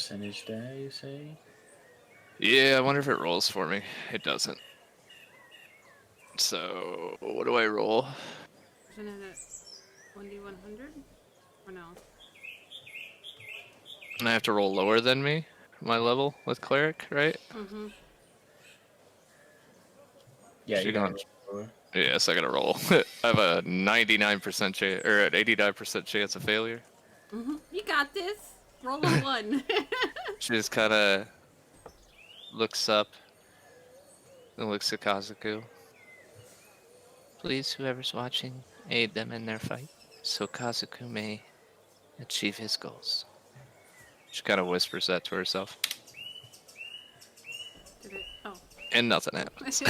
percentage die, you say? Yeah, I wonder if it rolls for me. It doesn't. So, what do I roll? Isn't it at 1d100? Or no? And I have to roll lower than me, my level with Cleric, right? Mm-hmm. Yeah, She you gotta gonna... roll lower. Yes, I gotta roll. I have a 99% chance, or an 89% chance of failure. Mm-hmm. You got this. Roll a 1. She just kind of looks up and looks at Kazuku. Please, whoever's watching, aid them in their fight, so Kazuku may achieve his goals. She kind of whispers that to herself, Did it? Oh. and nothing happens.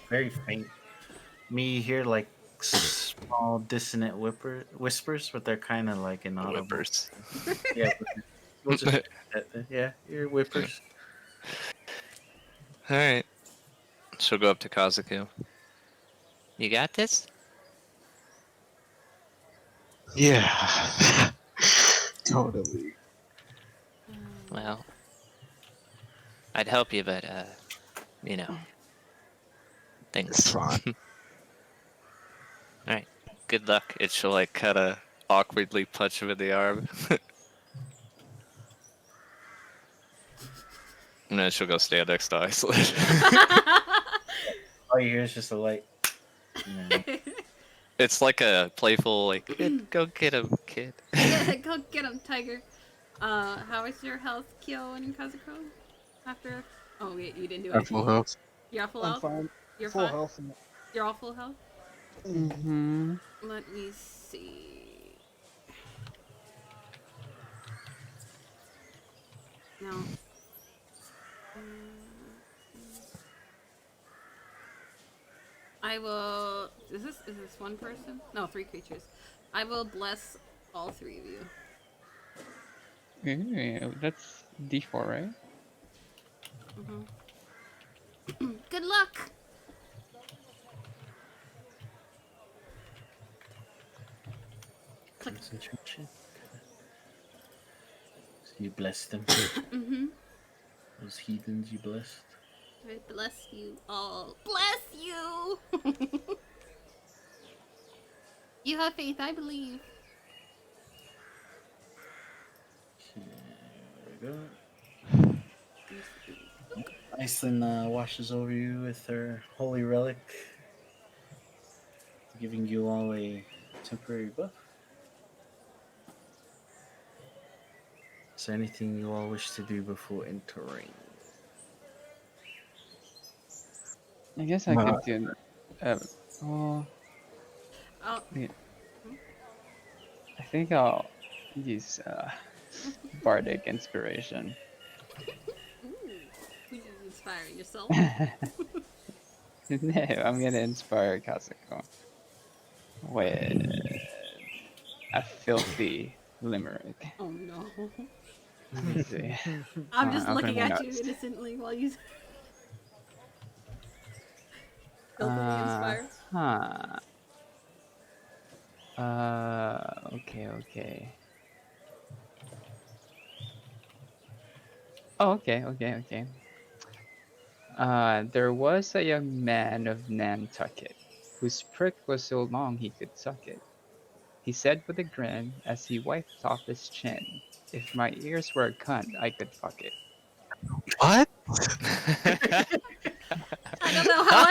Very faint. Me hear like small dissonant whispers, but they're kind of like inaudible. Whispers. Yeah, we'll just yeah, your whispers. Alright. She'll go up to Kazuku. You got this? Yeah. Totally. Well, I'd help you, but, you know, It's things. fine. Alright, good luck. And she'll, like, kind of awkwardly punch him in the arm. And then she'll go stand next to Aislynn. All you hear is just a light. No. It's like a playful, like, go get him, kid. Yeah, go get him, tiger. How is your health, Kyo and Kazuko? After... Oh, wait, you didn't do At anything. full health. You're all full I'm health? fine. You're Full fine? health. You're all full health? Mm-hmm. Let me see... No. I will... Is this one person? No, 3 creatures. I will bless all 3 of you. Ooh, that's D4, right? Mm-hmm. Good luck! Concentration. So you blessed them. Mm-hmm. Those heathens you blessed. I bless you all. Bless you! You have faith, I believe. There we go. Aislynn washes over you with her holy relic, giving you all a temporary buff. Is there anything you all wish to do before entering? I guess I could do. Oh, Oh. yeah. I think I'll use bardic inspiration. Ooh. Who you inspiring yourself? No, I'm gonna inspire Kazuko with a filthy limerick. Oh no. Let me see. I'm just open looking my at you notes. innocently while you... Filthily inspired. Okay. Oh, okay. There was a young man of Nantucket whose prick was so long he could suck it. He said with a grin as he wiped off his chin, "If my ears were a cunt, I could fuck it." What? I don't know how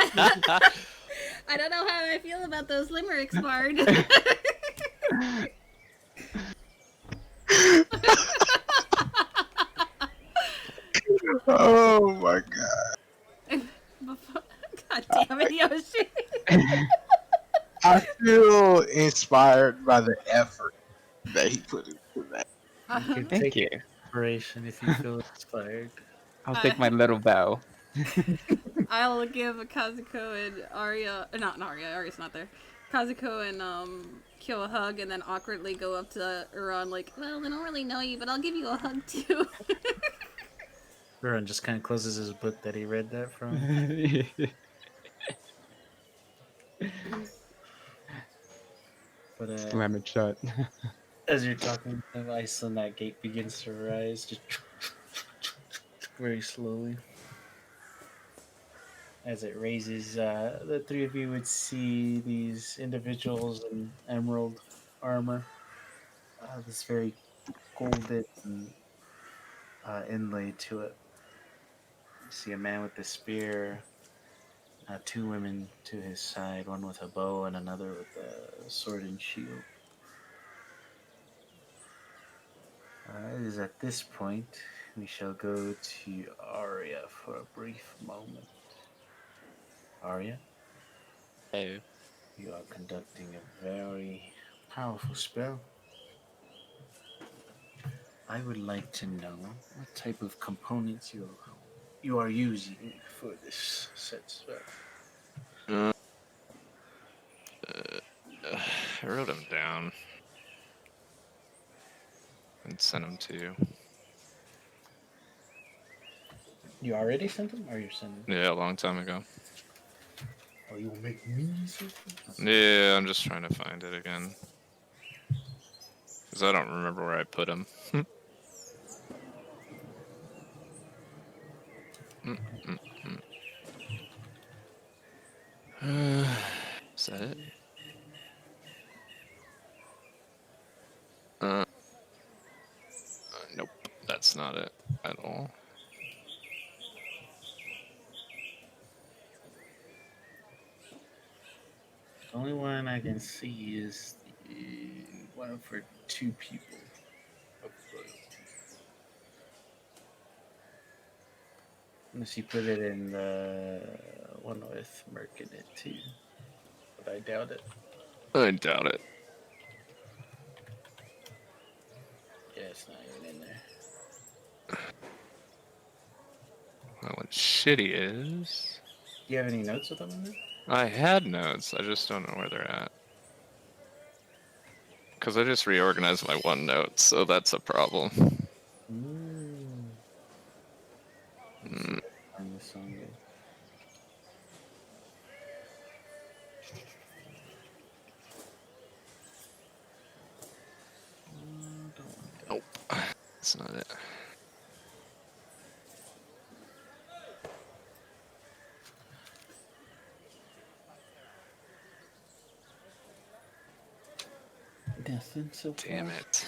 I don't know how I feel about those limericks, Bard. Oh my god. God damn it, Yoshi. I feel inspired by the effort that he put into that. You can Thank take you. inspiration if you feel inspired. I'll take my little bow. I'll give Kazuko and Arya, not Arya, Arya's not there. Kazuko and Kyo a hug, and then awkwardly go up to Uran like, well, I don't really know you, but I'll give you a hug too. Ruran just kind of closes his book that he read that from. But Slam it shut. As you're talking to Aislynn, that gate begins to rise, just very slowly. As it raises, the three of you would see these individuals in emerald armor. This very golden inlay to it. You see a man with a spear, two women to his side, one with a bow and another with a sword and shield. It is at this point we shall go to Arya for a brief moment. Arya, Oh. you are conducting a very powerful spell. I would like to know what type of components you are using for this set spell. Uh, I wrote them down and sent them to you. You already sent them, or you're sending? Yeah, a long time ago. Oh, you will make me send them? Yeah, I'm just trying to find it again. Because I don't remember where I put them. Is that it? Nope, that's not it at all. The only one I can see is the one for two people of royalty. Unless you put it in the one with Merc in it too. But I doubt it. I doubt it. Yeah, it's not even in there. Well, what's shitty is... Do you have any notes with them in there? I had notes, I just don't know where they're at. Because I just reorganized my OneNote, so that's a problem. Let's see if I can find this song again. Don't want that. Nope, that's not it. Nothing so Damn far. it.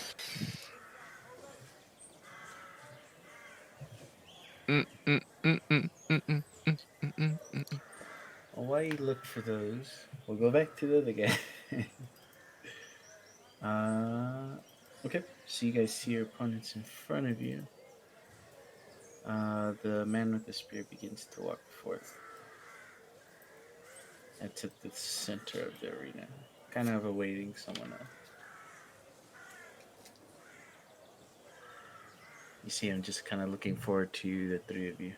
Well, why you look for those? We'll go back to the other guy. Okay, so you guys see your opponents in front of you. The man with the spear begins to walk forth and to the center of the arena, kind of awaiting someone else. You see him just kind of looking forward to the three of you.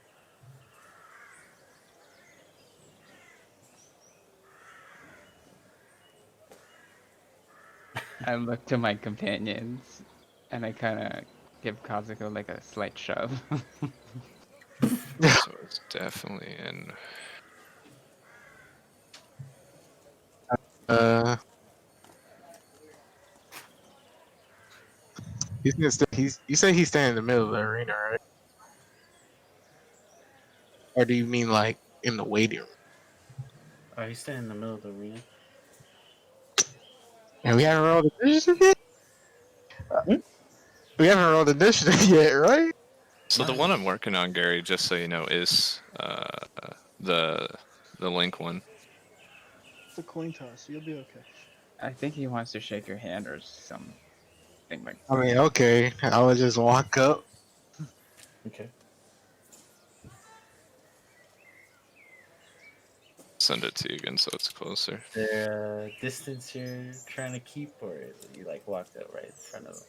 I look to my companions, and I kind of give Kazuko like a slight shove. So it's definitely in... You say he's standing in the middle of the arena, right? Or do you mean like in the waiting room? He's standing in the middle of the arena. And we haven't rolled initiative yet? Hmm? We haven't rolled initiative yet, right? So the one I'm working on, Gary, just so you know, is the link one. It's a coin toss. You'll be okay. I think he wants to shake your hand or something like I mean, okay. I would just walk up. Okay. Send it to you again so it's closer. The distance you're trying to keep, or you like walked up right in front of him?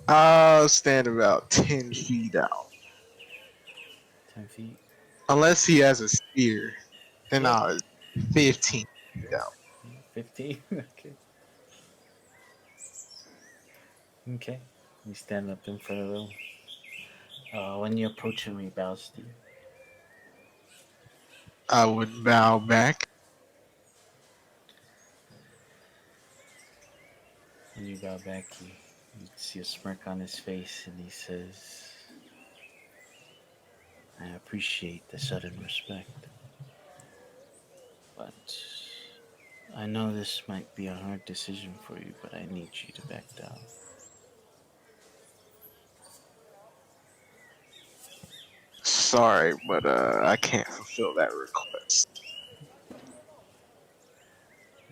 I'll stand about 10 feet out. 10 feet? Unless he has a spear, then Yeah. I'll 15 feet out. 15? Okay. Okay. You stand up in front of him. When you approach him, he bows to you. I would bow back. When you bow back, you see a smirk on his face, and he says, I appreciate the sudden respect, but I know this might be a hard decision for you, but I need you to back down. Sorry, but I can't fulfill that request.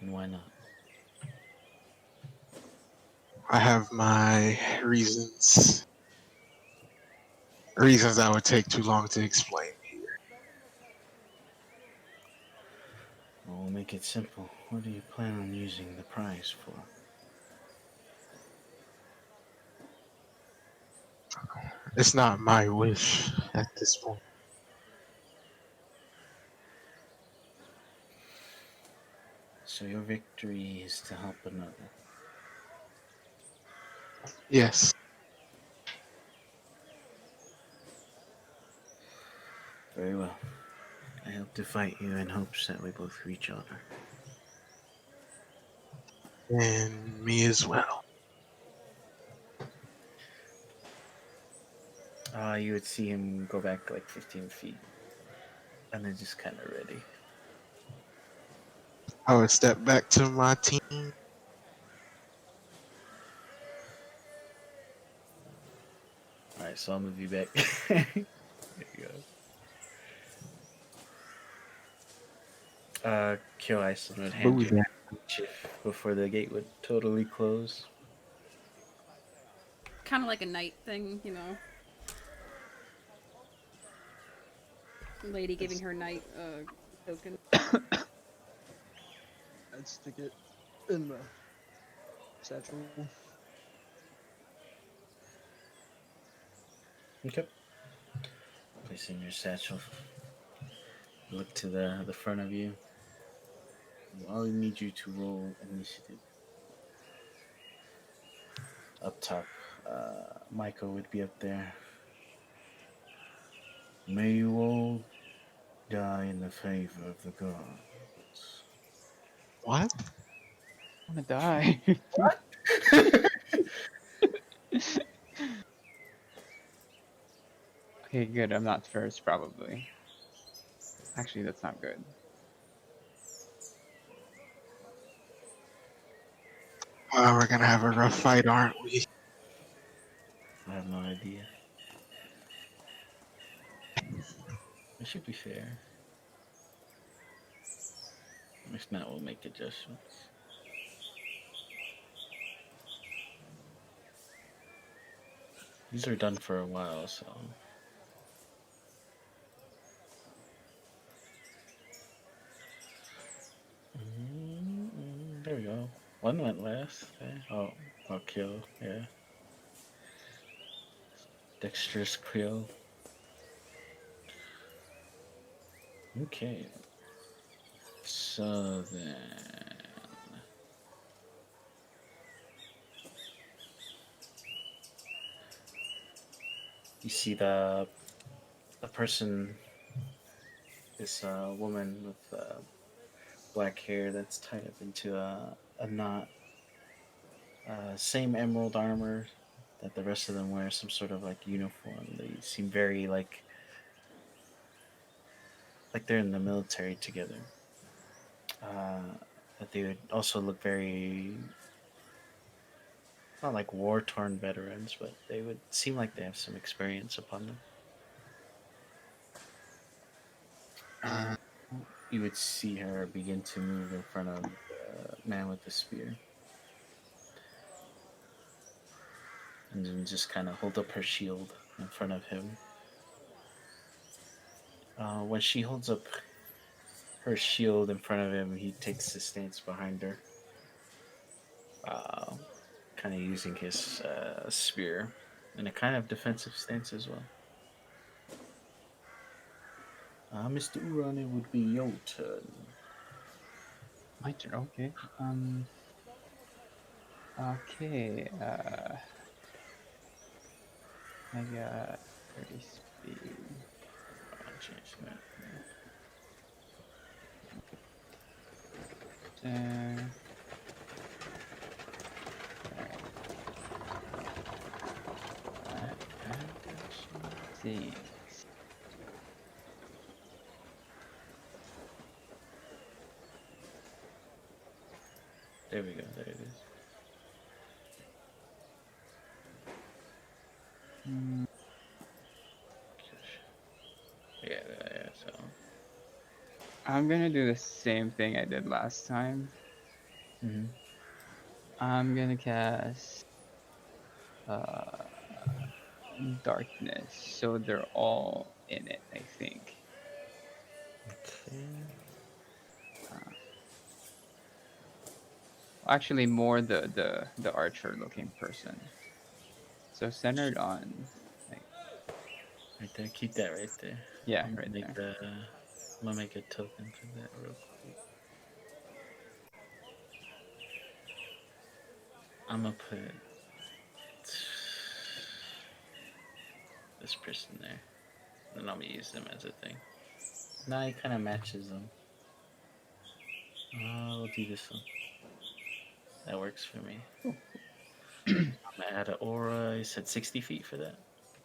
And why not? I have my reasons. Reasons that would take too long to explain here. Well, we'll make it simple. What do you plan on using the prize for? It's not my wish at this point. So your victory is to help another. Yes. Very well. I hope to fight you in hopes that we both reach honor. And me as well. You would see him go back like 15 feet. And then just kind of ready. I would step back to my team. Alright, so I'll move you back. There you go. Kill Aislynn would hand you Moving. shift before the gate would totally close. Kind of like a night thing, you know. Lady giving her night token. I'd stick it in the satchel. Okay. Placing your satchel. Look to the front of you. I'll need you to roll initiative. Up top, Michael would be up there. May you all die in the favor of the gods. What? I'm gonna die. Okay, good. I'm not first, probably. Actually, that's not good. We're gonna have a rough fight, aren't we? I have no idea. It should be fair. If not, we'll make adjustments. These are done for a while, so. There we go. One went last. Okay. Oh, I'll kill. Yeah. Dexterous kill. Okay. So then. You see the person, this woman with black hair that's tied up into a knot. Same emerald armor that the rest of them wear, some sort of like uniform. They seem very like they're in the military together. But they would also look very not like war torn veterans, but they would seem like they have some experience upon them. Uh, You would see her begin to move in front of the man with the spear. And then just kind of hold up her shield in front of him. When she holds up her shield in front of him, he takes his stance behind her. Kind of using his spear in a kind of defensive stance as well. Mr. Uran, it would be your turn. My turn. Okay. Okay. I got 30 speed. I'll change that. There. see. There we go. There it is. Mm, Yeah. So I'm gonna do the same thing I did last time. Mhm. I'm gonna cast uh, darkness, so they're all in it. I think. Okay. Actually, more the archer looking person. So centered on, like, Right there. Keep that right there. yeah, I'm gonna right make there. the. I'm gonna make a token for that real quick. I'm gonna put this person there. Then I'm gonna use them as a thing. Now it kind of matches them. We'll do this one. That works for me. I'm gonna add an aura. You said 60 feet for that?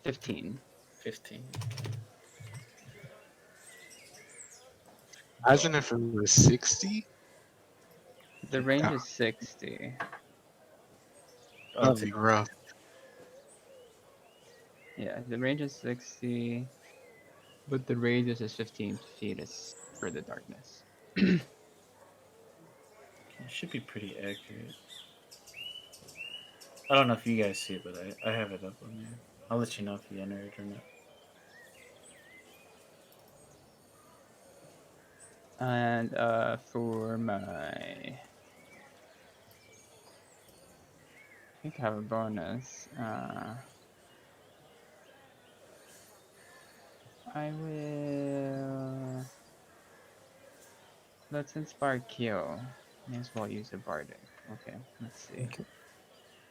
15. 15. Imagine if it was 60. The range is 60. Oh, That'd it's be rough. Yeah, the range is 60, but the radius is 15 feet is for the darkness. it should be pretty accurate. I don't know if you guys see it, but I have it up on there. I'll let you know if you enter it or not. And for my, I think I have a bonus. I will. Let's inspire kill. May as well use the bardic. Okay, let's see. Okay.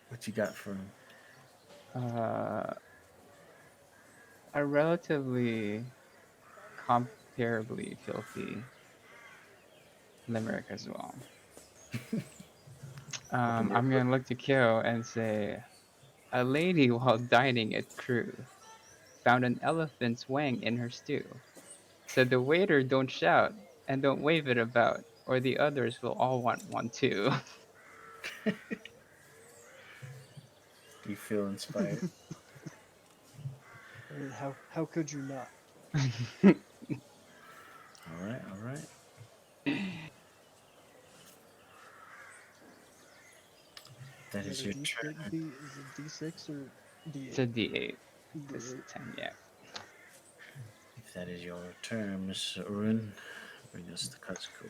What you got for him? Uh, a relatively comparably filthy limerick as well. Open your I'm book. gonna look to kill and say, a lady while dining at Crew found an elephant's wang in her stew. Said the waiter, don't shout and don't wave it about, or the others will all want one too. You feel inspired. I mean, how could you not? All right, all right. That Is is it your a D6? turn. Is it D6 or It's a D8? D8 this D8. time, yeah. If that is your turn, Mr. Urun, bring us to Kazuko.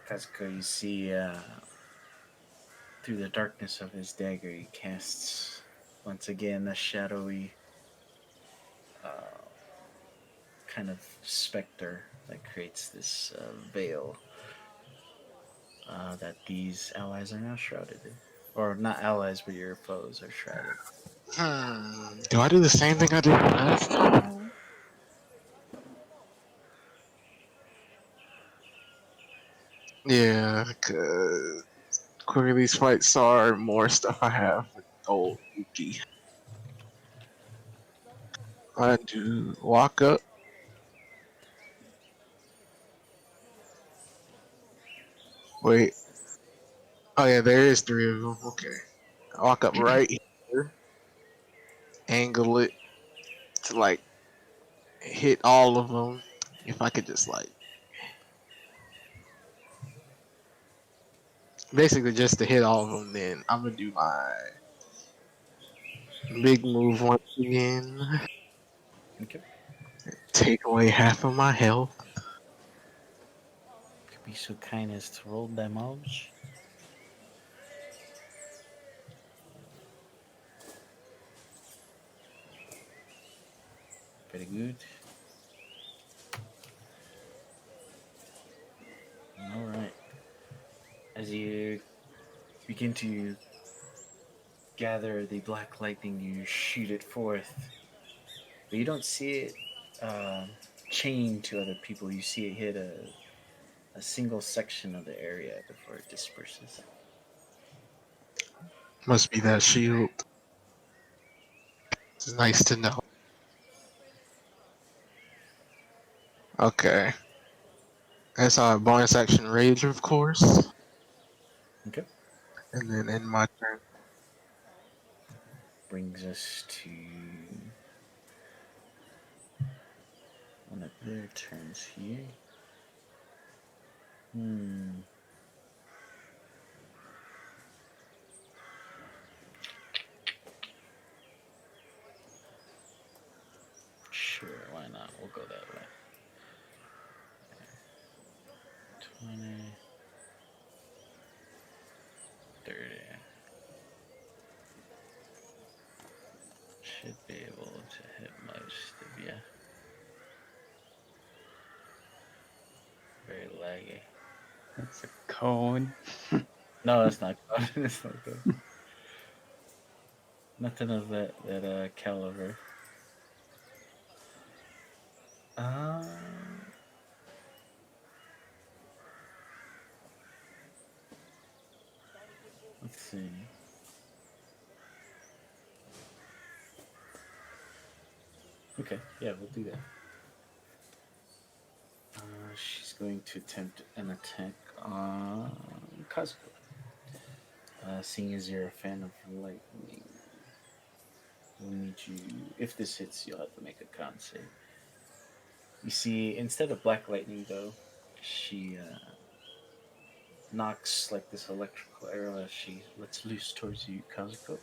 Kazuko, you see through the darkness of his dagger, he casts once again a shadowy uh, kind of specter that creates this veil that these allies are now shrouded in. Or not allies, but your foes are shrouded. Do I do the same thing I did last time? Yeah, because quicker these fights are, more stuff I have with old Yuki. I do walk up. Wait. Oh yeah, there is three of them. Okay. I walk up right here, angle it to like hit all of them. If I could just like, basically just to hit all of them, then I'm gonna do my big move once again. Okay. Take away half of my health. Could be so kind as to roll damage. Very good. All right. As you begin to gather the black lightning, you shoot it forth, but you don't see it chain to other people. You see it hit a single section of the area before it disperses. Must be that shield. It's nice to know. Okay. That's our bonus action rage, of course. Okay. And then in my turn. Brings us to one of their turns here. Hmm. Sure, why not? We'll go that way. 20, 30. Should be able to hit most of you. Very laggy. That's a cone. No, that's not good. It's not good. Nothing of that caliber. Um, let's see. Okay, yeah, we'll do that. She's going to attempt an attack on Kazuko. Seeing as you're a fan of lightning, we'll need you. If this hits, you'll have to make a con save. You see, instead of black lightning, though, she knocks like this electrical arrow as she lets loose towards you, Kazuko.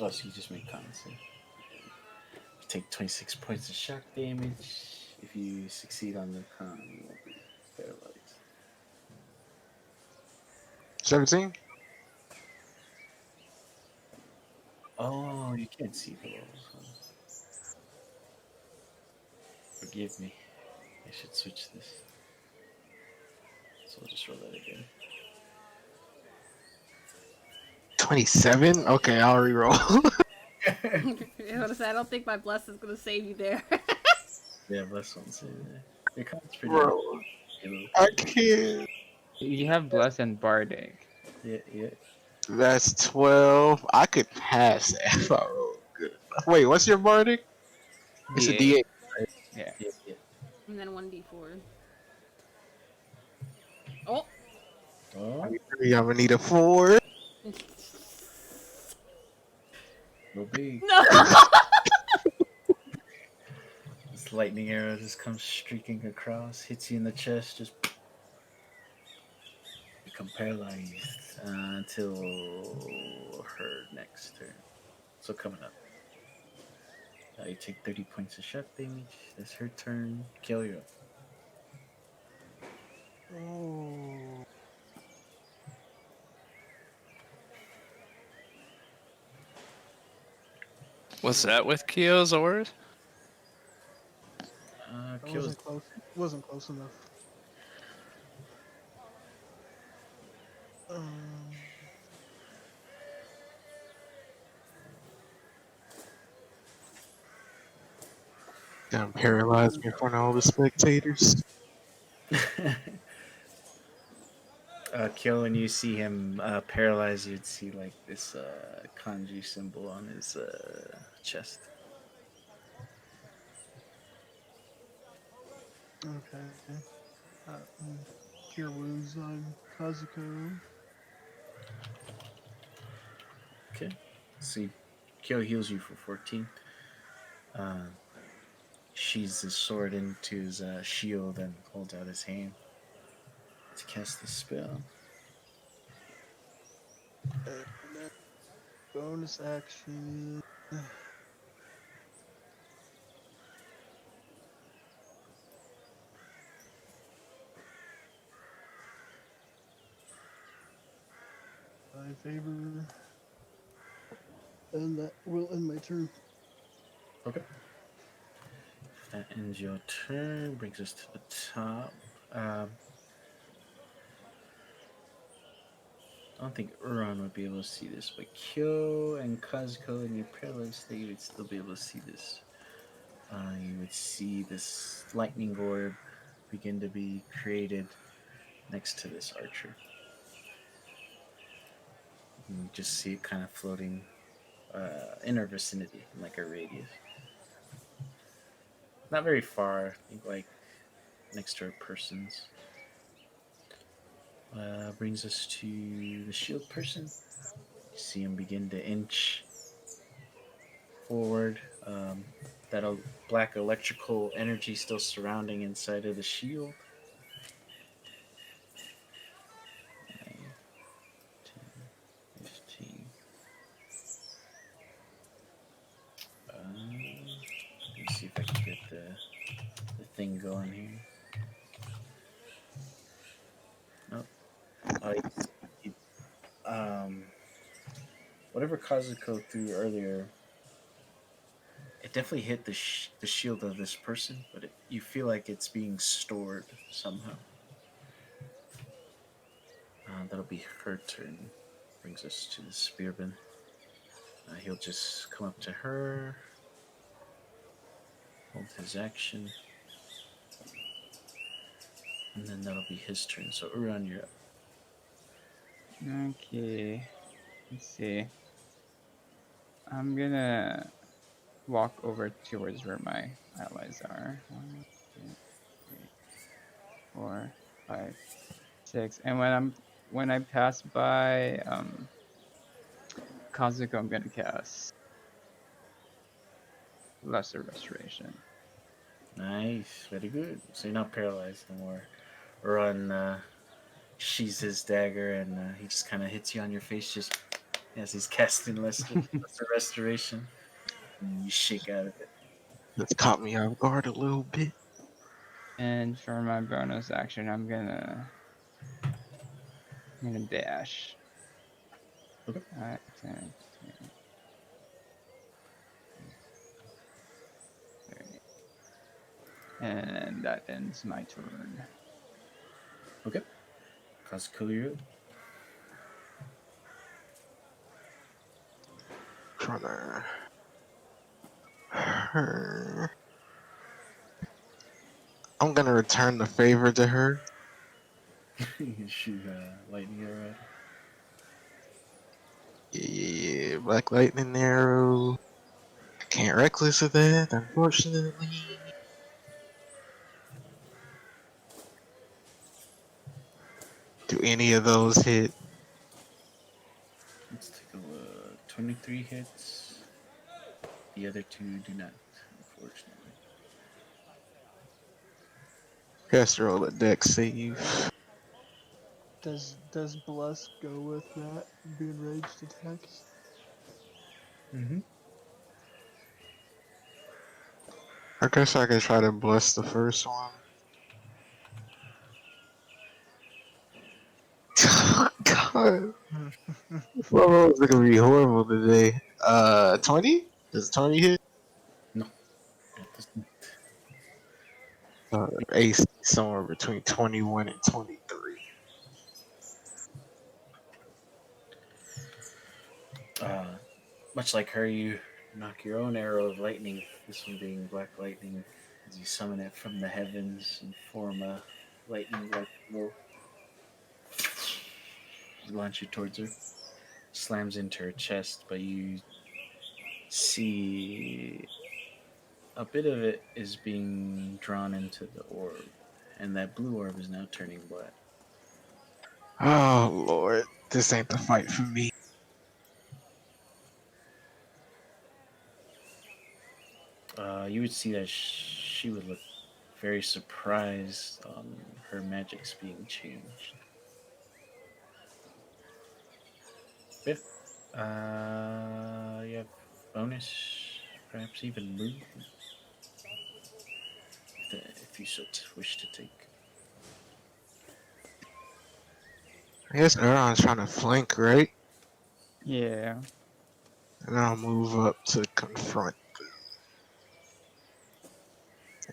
Oh, so you just make con save. You take 26 points of shock damage. If you succeed on the con, you won't be paralyzed. 17? Oh, you can't see the rolls. Huh? Forgive me. I should switch this. So I'll just roll that again. 27? Okay, I'll reroll. I don't think my bless is gonna save you there. Yeah, bless one say that. Your con's pretty Bro, good. I can't. You have Bless and Bardic. Yeah, yeah, That's 12. I could pass that if I roll good. Wait, what's your bardic? It's a D8. D8. Yeah. yeah, yeah. And then 1d4. Oh! Oh, I'm gonna need a 4. no big. No! This lightning arrow just comes streaking across, hits you in the chest, just become paralyzed until her next turn. So coming up. You take 30 points of shock damage. That's her turn. Kill you up. Oh. Was that with Kyo's Ord? That Kills. wasn't close. Wasn't close enough. Um, Gonna paralyze me in front of all the spectators. Kill, when you see him paralyzed, you'd see like this kanji symbol on his chest. okay. Uh, mm, Cure wounds on Kazuko. Okay. See, Kyo heals you for 14. Uh, sheathes his sword into his shield and holds out his hand to cast the spell. And then bonus action. 5 favor. And that will end my turn. Okay. That ends your turn. Brings us to the top. I don't think Uran would be able to see this, but Kyo and Kazuko and your paralyzed state would still be able to see this. You would see this lightning orb begin to be created next to this archer. You just see it kind of floating in our vicinity, in like a radius. Not very far. I think like next to our persons. Brings us to the shield person. You see him begin to inch forward. That black electrical energy still surrounding inside of the shield. 9, 10, 15. Let me see if I can get the thing going here. Nope. Uh, he- um, Whatever Kazuko threw earlier, it definitely hit the shield of this person, but you feel like it's being stored somehow. That'll be her turn. Brings us to the spearman. He'll just come up to her, hold his action, and then that'll be his turn. So Uran, you're up. Okay. Let's see. I'm gonna walk over towards where my allies are. 1, 2, 3, 4, 5, 6. And when I pass by Kazuko, I'm gonna cast Lesser Restoration. Nice, very good. So you're not paralyzed anymore. Uran sheathes his dagger and he just kind of hits you on your face just as he's casting lesser restoration. And you shake out of it. That's caught me off guard a little bit. And for my bonus action, I'm gonna dash. Okay. 5, 10, 20, 30. And that ends my turn. Okay. Kazuko, you're up. Trying to. Her. I'm gonna return the favor to her. You shoot lightning arrow at her. Yeah. Black lightning arrow. Can't reckless with that, unfortunately. Do any of those hit? Let's take a look. 23 hits. The other two do not, unfortunately. Has to roll a deck save. Does bless go with that? Being raged attacks? Mm-hmm. I guess I could try to bless the first one. God, this level is gonna be horrible today. 20? Does 20 hit? No, it doesn't. AC somewhere between 21 and 23. Uh, Much like her, you knock your own arrow of lightning, this one being black lightning, as you summon it from the heavens and form a lightning like bolt. You launch it towards her, slams into her chest, but you see a bit of it is being drawn into the orb, and that blue orb is now turning black. Oh lord, this ain't the fight for me. You would see that she would look very surprised on her magic's being changed. Yeah. You have bonus, perhaps even move, if you so wish to take. I guess Euron's trying to flank, right? Yeah. And I'll move up to confront.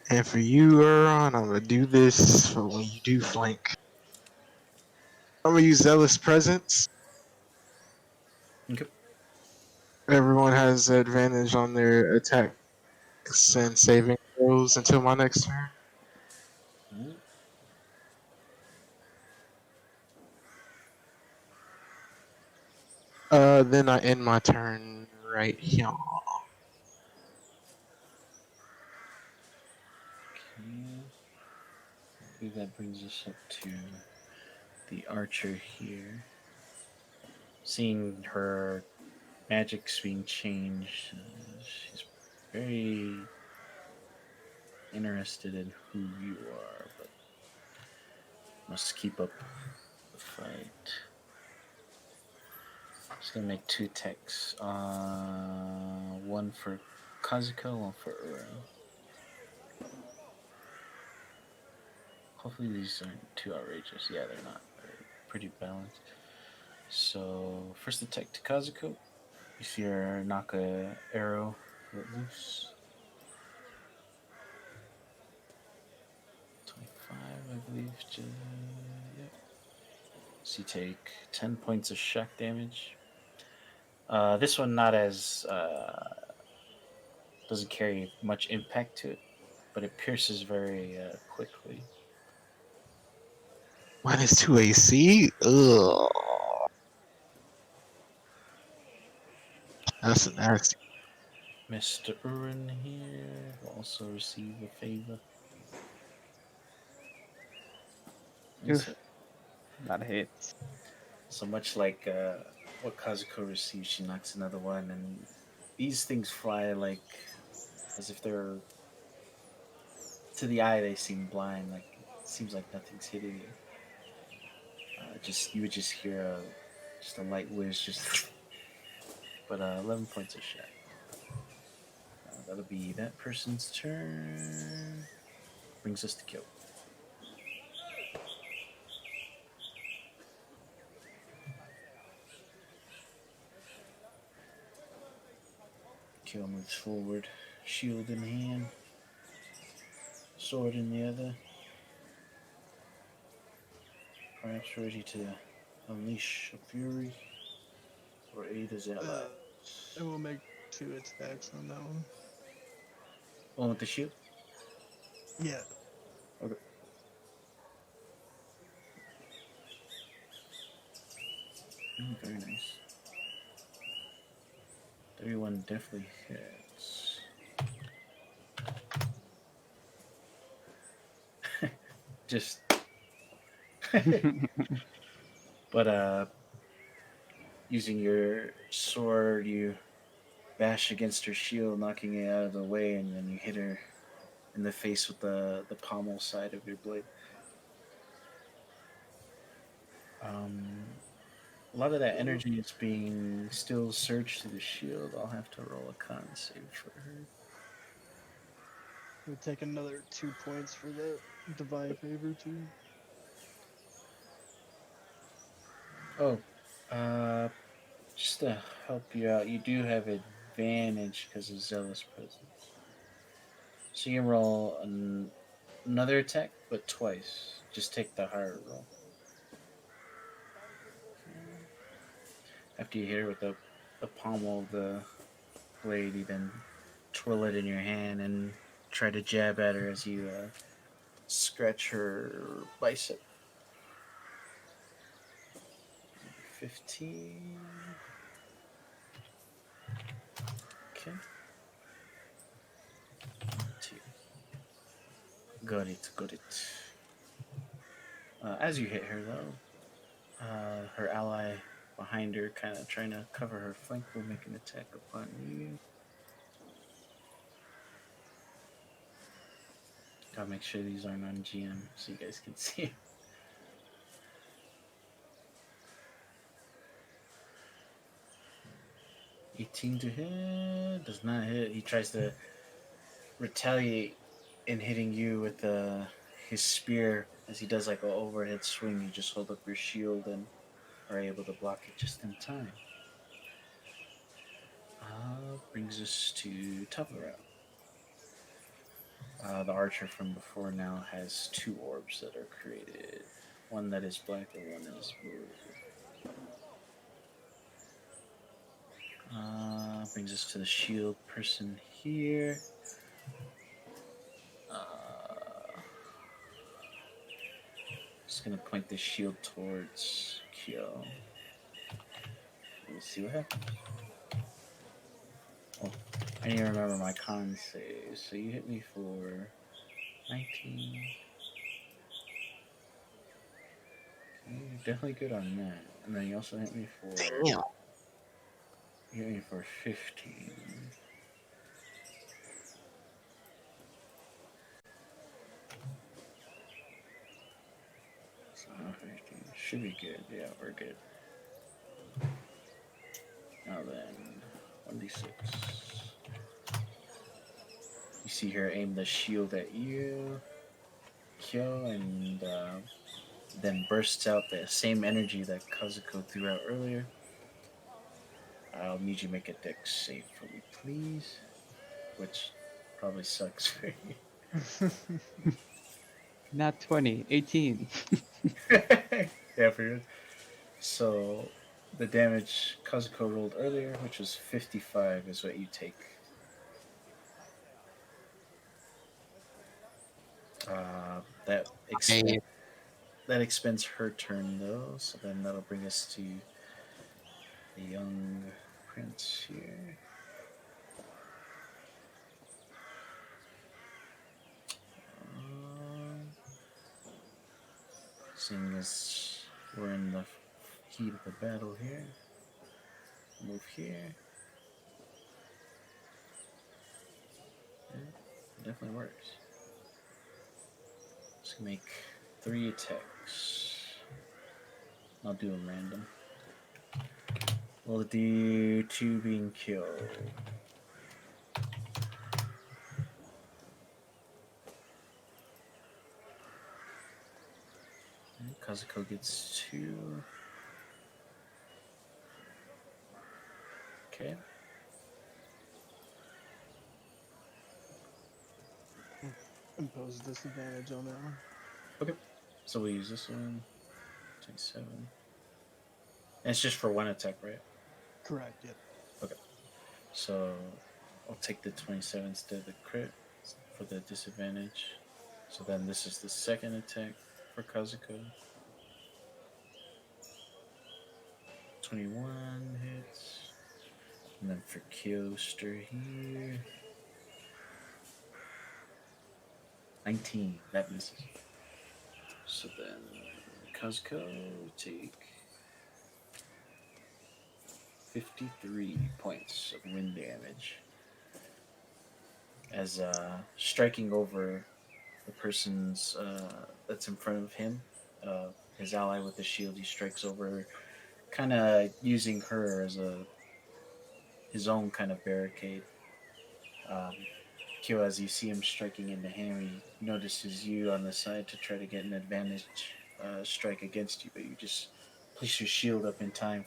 And for you, Euron, I'm gonna do this for when you do flank. I'm gonna use Zealous Presence. Okay. Everyone has advantage on their attacks and saving throws until my next turn. Alright. Then I end my turn right here. Okay. I believe that brings us up to the archer here. Seeing her magic's being changed, she's very interested in who you are, but must keep up the fight. Just gonna make 2 attacks. One for Kazuko, one for Uro. Hopefully these aren't too outrageous. Yeah, they're not. They're pretty balanced. So first attack to Kazuko. You see her knock a arrow let loose. 25, I believe. Yep. So you take 10 points of shock damage. This one not as doesn't carry much impact to it, but it pierces very quickly. -2 AC? Ugh. That's And nasty. Mr. Urin here will also receive a favor. Oof, that hits. So much like what Kazuko receives, she knocks another one, and these things fly like as if they're to the eye they seem blind. Like it seems like nothing's hitting you. Just you would just hear just a light whiz, just. But 11 points of shot. That'll be that person's turn. Brings us to kill. Kill moves forward, shield in hand, sword in the other. Perhaps ready to unleash a fury or aid his allies. I will make 2 attacks on that one. One with the shield? Yeah. Okay. Very nice. 31 definitely hits. Just. But using your sword, you bash against her shield, knocking it out of the way, and then you hit her in the face with the pommel side of your blade. A lot of that energy is being still surged to the shield. I'll have to roll a con save for her. We'll take another 2 points for the divine favor too. Oh, uh, just to help you out, you do have advantage because of zealous presence. So you can roll another attack, but twice. Just take the higher roll. After you hit her with the pommel of the blade, you then twirl it in your hand and try to jab at her as you scratch her bicep. 15. Okay. 2. Got it, got it. As you hit her, though, her ally behind her, kind of trying to cover her flank, will make an attack upon you. Gotta make sure these aren't on GM so you guys can see. 18 to hit. Does not hit. He tries to retaliate in hitting you with his spear. As he does like an overhead swing, you just hold up your shield and are able to block it just in time. Brings us to top of the round. The archer from before now has 2 orbs that are created. One that is black and one that is blue. Brings us to the shield person here. Just gonna point the shield towards Kyo. We'll see what happens. I need to remember my con save. So you hit me for 19. Okay, you're definitely good on that. And then you also hit me for. Damn. You hit me for 15. So 15 should be good. Yeah, we're good. Now then, 1d6. You see her aim the shield at you, Kyo, and then bursts out the same energy that Kazuko threw out earlier. I'll need you to make a dex save for me, please. Which probably sucks for you. Not 20, 18. Yeah, for you. So the damage Kazuko rolled earlier, which was 55, is what you take. That Hey, expends her turn though, so then that'll bring us to the young prince here. Um, Seeing as we're in the heat of the battle here, move here. Yeah, it definitely works. Let's make 3 attacks. I'll do them random. We'll do 2 being killed. Kazuko gets 2. Okay. Impose disadvantage on that one. Okay. So we'll use this one. 27. And it's just for 1 attack, right? Correct. Yep. Okay. So I'll take the 27 instead of the crit for the disadvantage. So then this is the second attack for Kazuko. 21 hits. And then for Kyoster here. 19. That misses. So then Kazuko take 53 points of wind damage. As striking over the person's that's in front of him, his ally with the shield, he strikes over, kind of using her as his own kind of barricade. Um, Kyo, as you see him striking into him, he notices you on the side to try to get an advantage strike against you, but you just place your shield up in time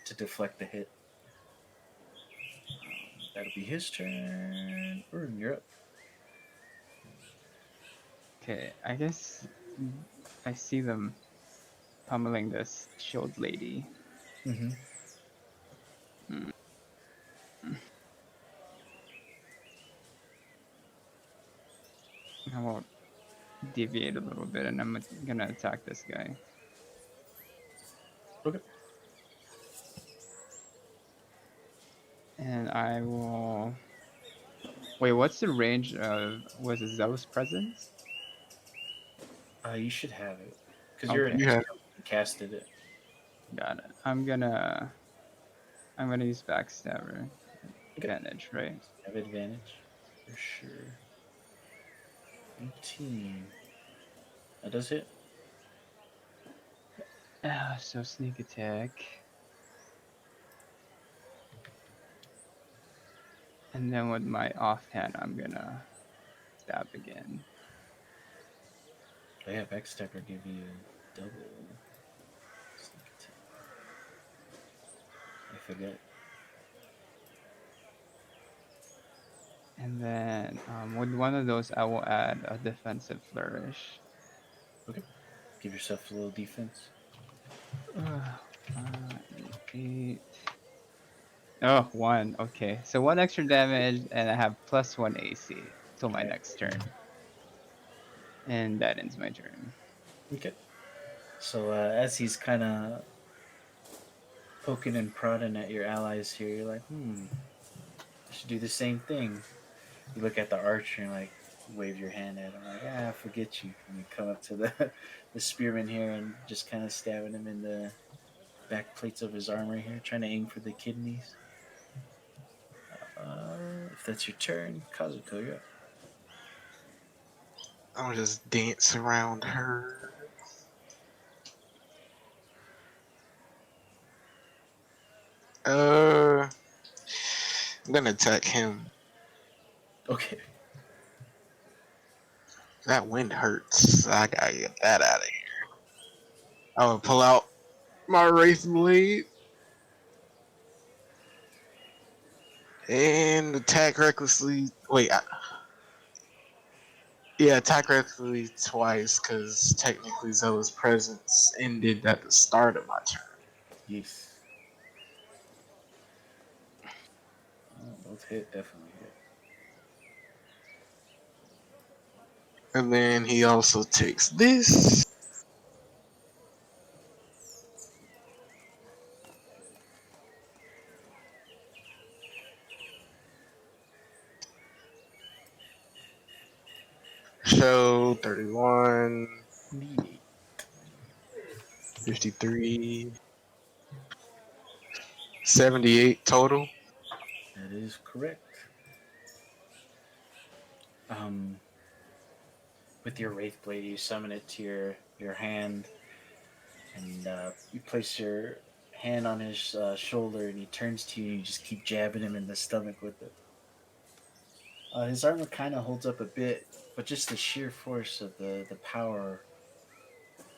to deflect the hit. That'll be his turn. Urn, you're up. Okay, I guess I see them pummeling this shield lady. Mm-hmm. Hmm. I will deviate a little bit and I'm gonna attack this guy. Okay. And I will. Wait, what's the range of. Was it Zealous Presence? You should have it because you're an Okay, yeah. expert and casted it. got it. I'm gonna use Backstabber. Okay. Advantage, right? Have advantage for sure. 18. That does hit. So sneak attack. And then with my offhand, I'm gonna stab again. Oh yeah, backstabber give you double sneak attack. I forget. And then with one of those, I will add a defensive flourish. Okay. Give yourself a little defense. 8. Oh, 1. Okay, so 1 extra damage, and I have +1 AC till my next turn. And that ends my turn. Okay. So as he's kind of poking and prodding at your allies here, you're like, should do the same thing. You look at the archer and like wave your hand at him, like, forget you. And you come up to the the spearman here and just kind of stabbing him in the back plates of his armor here, trying to aim for the kidneys. If that's your turn, Kazuko, you're up. I'll just dance around her. I'm gonna attack him. Okay. That wind hurts. I gotta get that out of here. I would pull out my Wraith Blade and attack recklessly. Wait, yeah, attack recklessly twice because technically Zella's presence ended at the start of my turn. Yes. Both hit, definitely hit. And then he also takes this. Show 31, Indeed. 53, 78 total. That is correct. Um, with your wraith blade, you summon it to your hand, and you place your hand on his shoulder, and he turns to you, and you just keep jabbing him in the stomach with it. His armor kind of holds up a bit, but just the sheer force of the power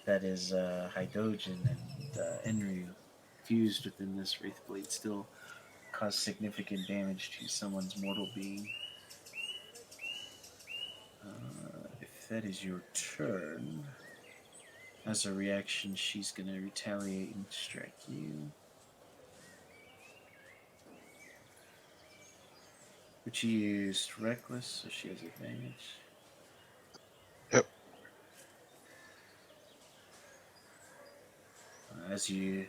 that is Hydrogen and Enryu fused within this wraith blade still cause significant damage to someone's mortal being. If that is your turn, as a reaction, she's going to retaliate and strike you. But she used Reckless, so she has advantage. Yep. As you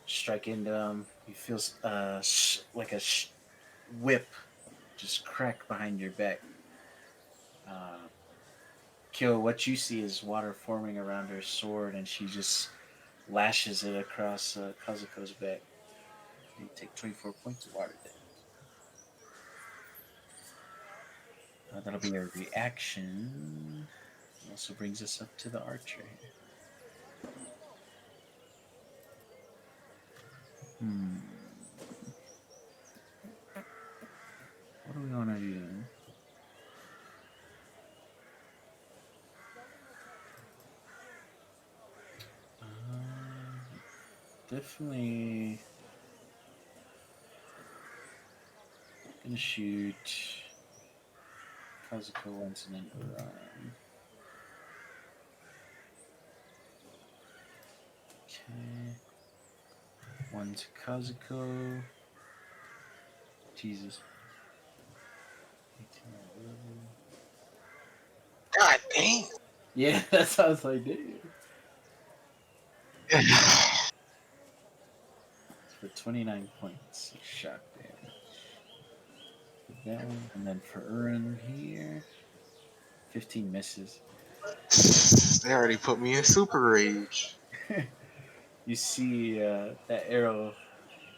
strike into him, you feel like a whip just crack behind your back. Kill, what you see is water forming around her sword, and she just lashes it across Kazuko's back. You take 24 points of water damage. That'll be a reaction. Also brings us up to the archer here. What do we want to do? Definitely gonna shoot Kazuko once and then Uran. Okay. One to Kazuko. Jesus. 18, 11. God dang. Yeah, that sounds like it. It's for 29 points of shock damage. That one. And then for Uran here, 15 misses. They already put me in super rage. You see that arrow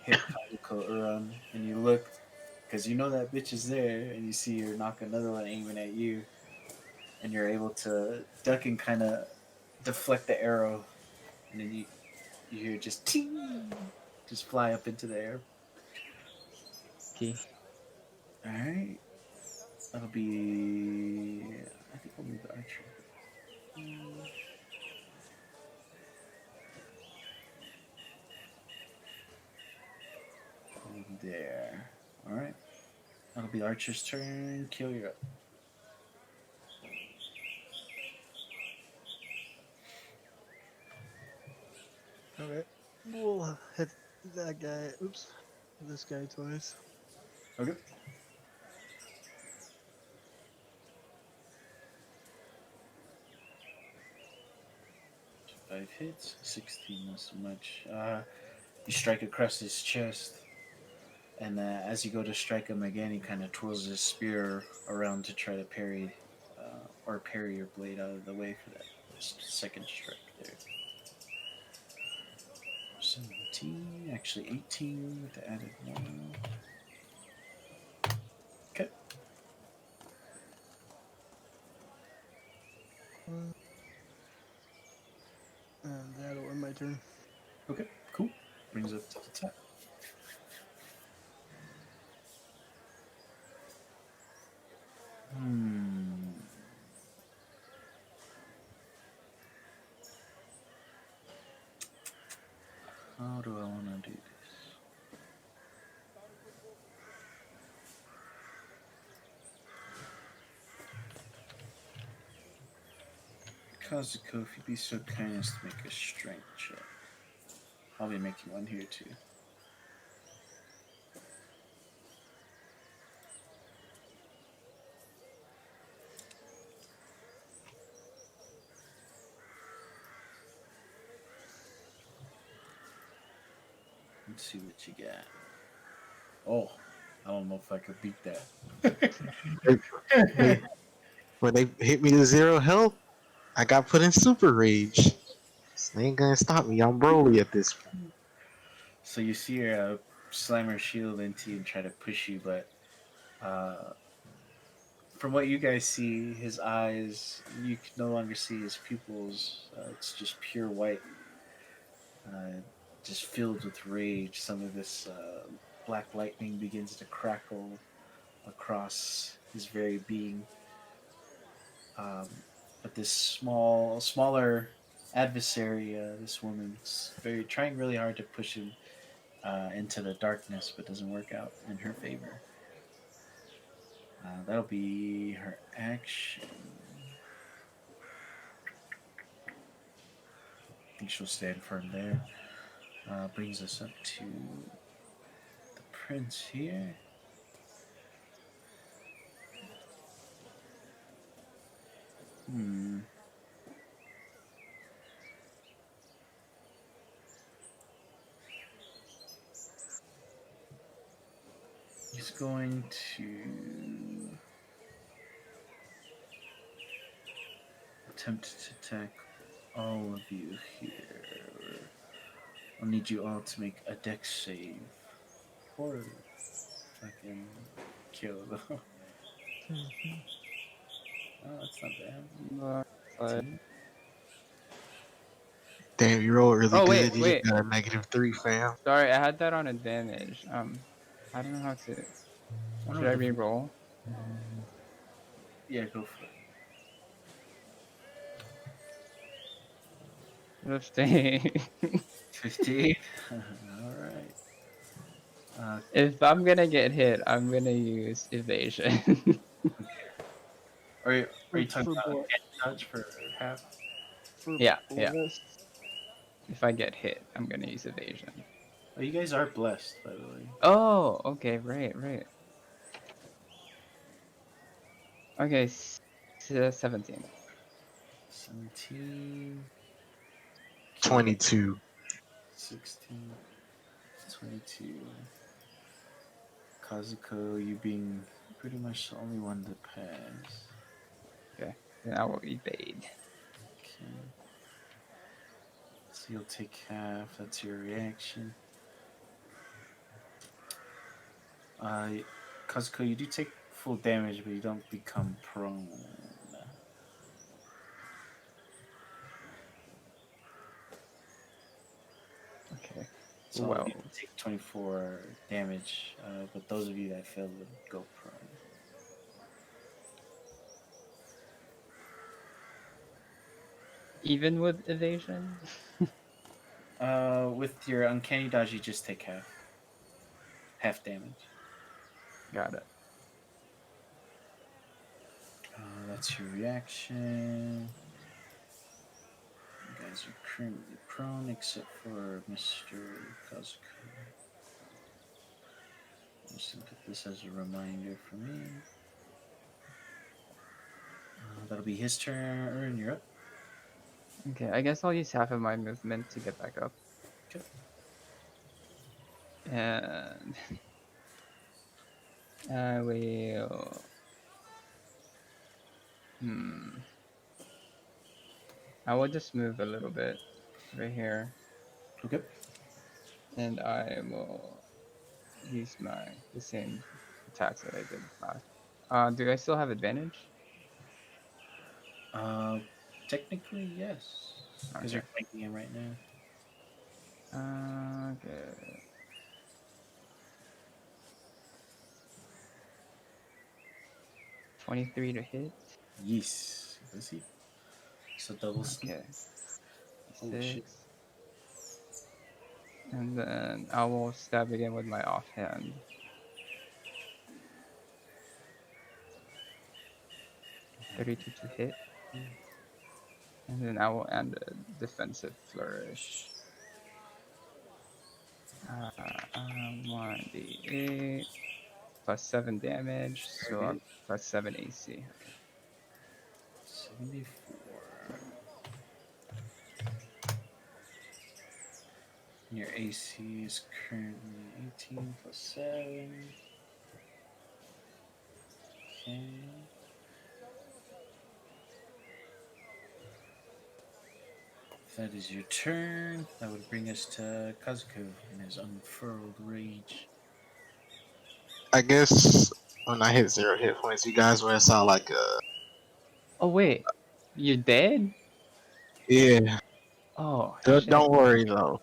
hit Kazuko Uran, and you look because you know that bitch is there, and you see her knock another one aiming at you, and you're able to duck and kind of deflect the arrow, and then you hear just ting, just fly up into the air. Okay. All right, that'll be. I think I'll move the archer. There. All right. That'll be Archer's turn. Kill, you're up. Okay. We'll hit that guy. Oops. This guy twice. Okay. Five hits, 16, not so much. You strike across his chest. And as you go to strike him again, he kind of twirls his spear around to try to parry your blade out of the way for that second strike there. 17, actually 18 with the added 1. Okay. And that'll end my turn. Okay, cool. Brings up to the top. How do I want to do this? Kazuko, if you'd be so kind as to make a strength check. I'll be making one here too. Let's see what you got. Oh, I don't know if I could beat that. When they hit me to 0 health, I got put in super rage. So they ain't gonna stop me. I'm Broly at this point. So you see her slam her shield into you and try to push you, but from what you guys see, his eyes, you can no longer see his pupils. It's just pure white, uh, just filled with rage. Some of this black lightning begins to crackle across his very being. Um, but this smaller adversary, this woman's trying really hard to push him into the darkness, but doesn't work out in her favor. That'll be her action. I think she'll stand firm there. Brings us up to the prince here. He's going to attempt to attack all of you here. I'll need you all to make a dex save. Or I can kill them. Oh, that's not bad. But... Damn, you rolled really Oh good. wait, You just wait. got a -3, fam. Sorry, I had that on advantage. I don't know how to. Should I re-roll? Yeah, go for it. 15. 15. Alright. If I'm gonna get hit, I'm gonna use evasion. Are you talking For about what? dodge for half? For Yeah. bless. If I get hit, I'm gonna use evasion. Oh, you guys are blessed, by the way. Oh, okay, right. Okay, 17. 17, 22. 16, 22. Kazuko, you being pretty much the only one to pass. Okay, then I will evade. Okay. So you'll take half. That's your reaction. Kazuko, you do take full damage, but you don't become prone. Okay. So Well, you take 24 damage, but those of you that fail would go prone. even with evasion? With your uncanny dodge, you just take half damage. Got it. That's your reaction. You guys are currently prone except for Mr. Kazuko. I'm just gonna put this as a reminder for me. That'll be his turn. You're up. Okay, I guess I'll use half of my movement to get back up. Okay. And I will. I will just move a little bit right here, Okay. and I will use the same attacks that I did last. Do I still have advantage? Uh, Technically, yes, because Okay. you're flanking him right now. Okay. 23 to hit. Yes. Does he? So double sneak. Okay. Holy shit. 6. And then I will stab again with my offhand. 32 to hit. And then I will end a defensive flourish. 1d8 plus 7 damage, Very so good. plus 7 AC. Okay. 74. Your AC is currently 18 plus 7. Okay. If that is your turn, that would bring us to Kazuko and his unfurled rage. I guess when I hit 0 hit points, you guys would sound like a Oh, wait. You're dead? yeah. Oh, Don't shit. worry though.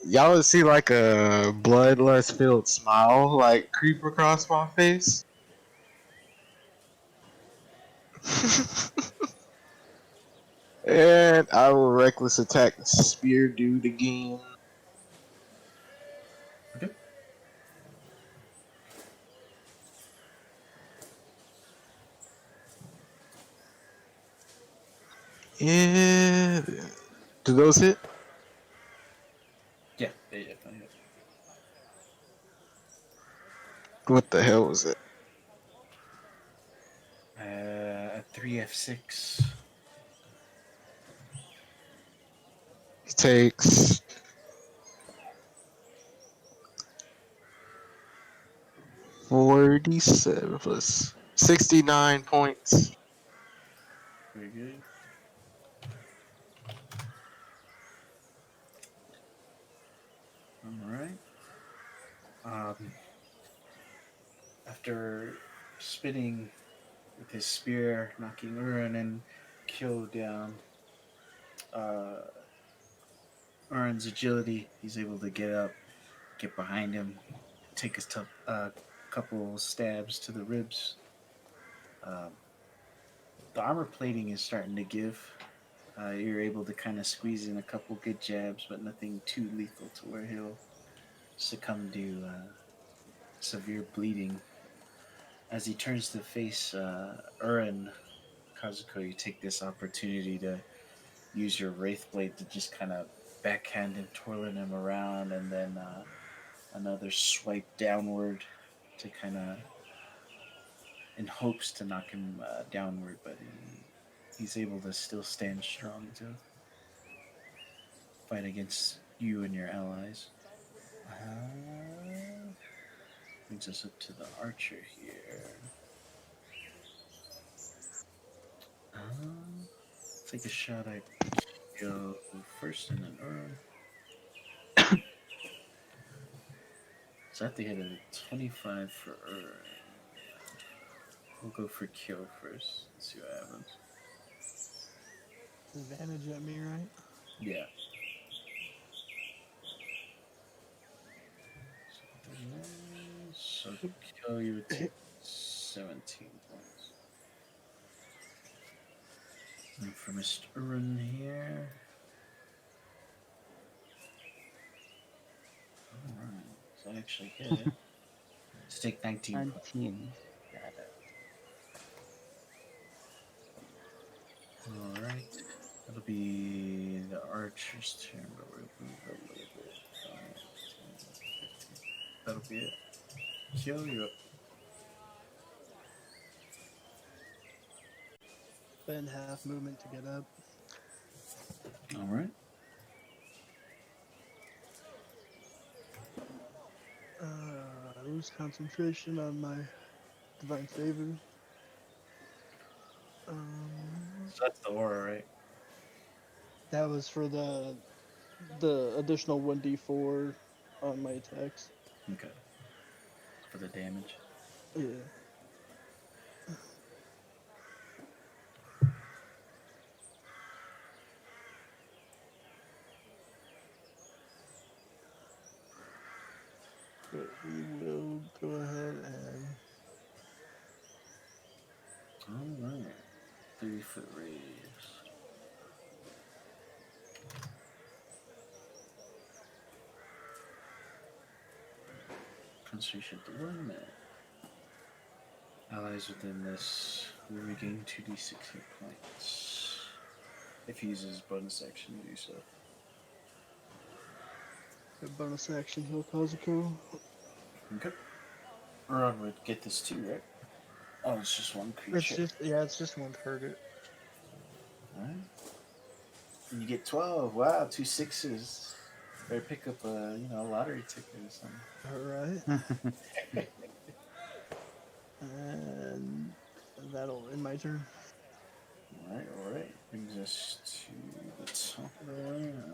Y'all would see like a bloodlust filled smile like creep across my face. And I will reckless attack the spear dude again. Okay. Yeah. Do those hit? Yeah, they definitely hit. What the hell was it? A 3f6. He takes 47 plus 69 points. Very good. All right. Um, After spitting with his spear, knocking Uran and Kyo down, uh, Uran's agility, he's able to get up, get behind him, take his couple stabs to the ribs. Um, the armor plating is starting to give. You're able to kind of squeeze in a couple good jabs, but nothing too lethal to where he'll succumb to severe bleeding. As he turns to face Uran, Kazuko, you take this opportunity to use your Wraith Blade to just kind of backhand him, twirling him around, and then another swipe downward to kind of in hopes to knock him downward, but he's able to still stand strong to fight against you and your allies. Brings us up to the archer here. Take a shot at Kyo first and then Ur. So I have to hit a 25 for Ur. We'll go for Kyo first. Let's see what happens. Advantage at me, right? Yeah. So Kyo, you would take 17 points. And for Mr. Urun here. Alright. So I actually hit it. To take 19 points. 19. Got it. Alright. That'll be the archer's turn, but we'll move a little bit. 5, 10, 15. That'll be it. Kyo, you're up. Spend half movement to get up. Alright. lose concentration on my divine favor. So that's the aura, right? That was for the additional 1d4 on my attacks. Okay. For the damage. Yeah. But we will go ahead and Alright. 30-foot radius. Concentration at the 1 minute. Allies within this will regain 2d6 hit points. If he uses bonus action to do so. a bonus action heal Kazuko. Okay. Ron would get this too, right? Oh, it's just one creature. It's just one target. Alright. And you get 12. Wow, 2 6s. Better pick up a lottery ticket or something. Alright. And that'll end my turn. Alright. Brings us to the top of the round.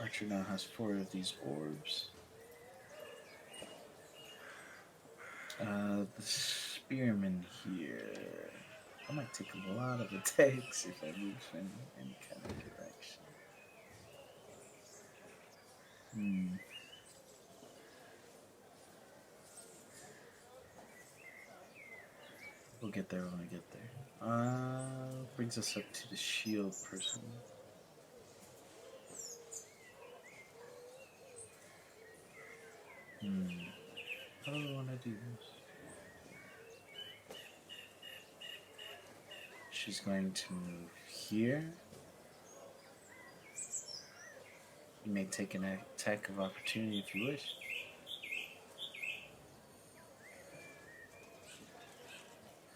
Archer now has 4 of these orbs. The spearman here. I might take a lot of attacks if I move in any kind of direction. We'll get there when we get there. Brings us up to the shield person. How do I want to do this? She's going to move here. You may take an attack of opportunity if you wish.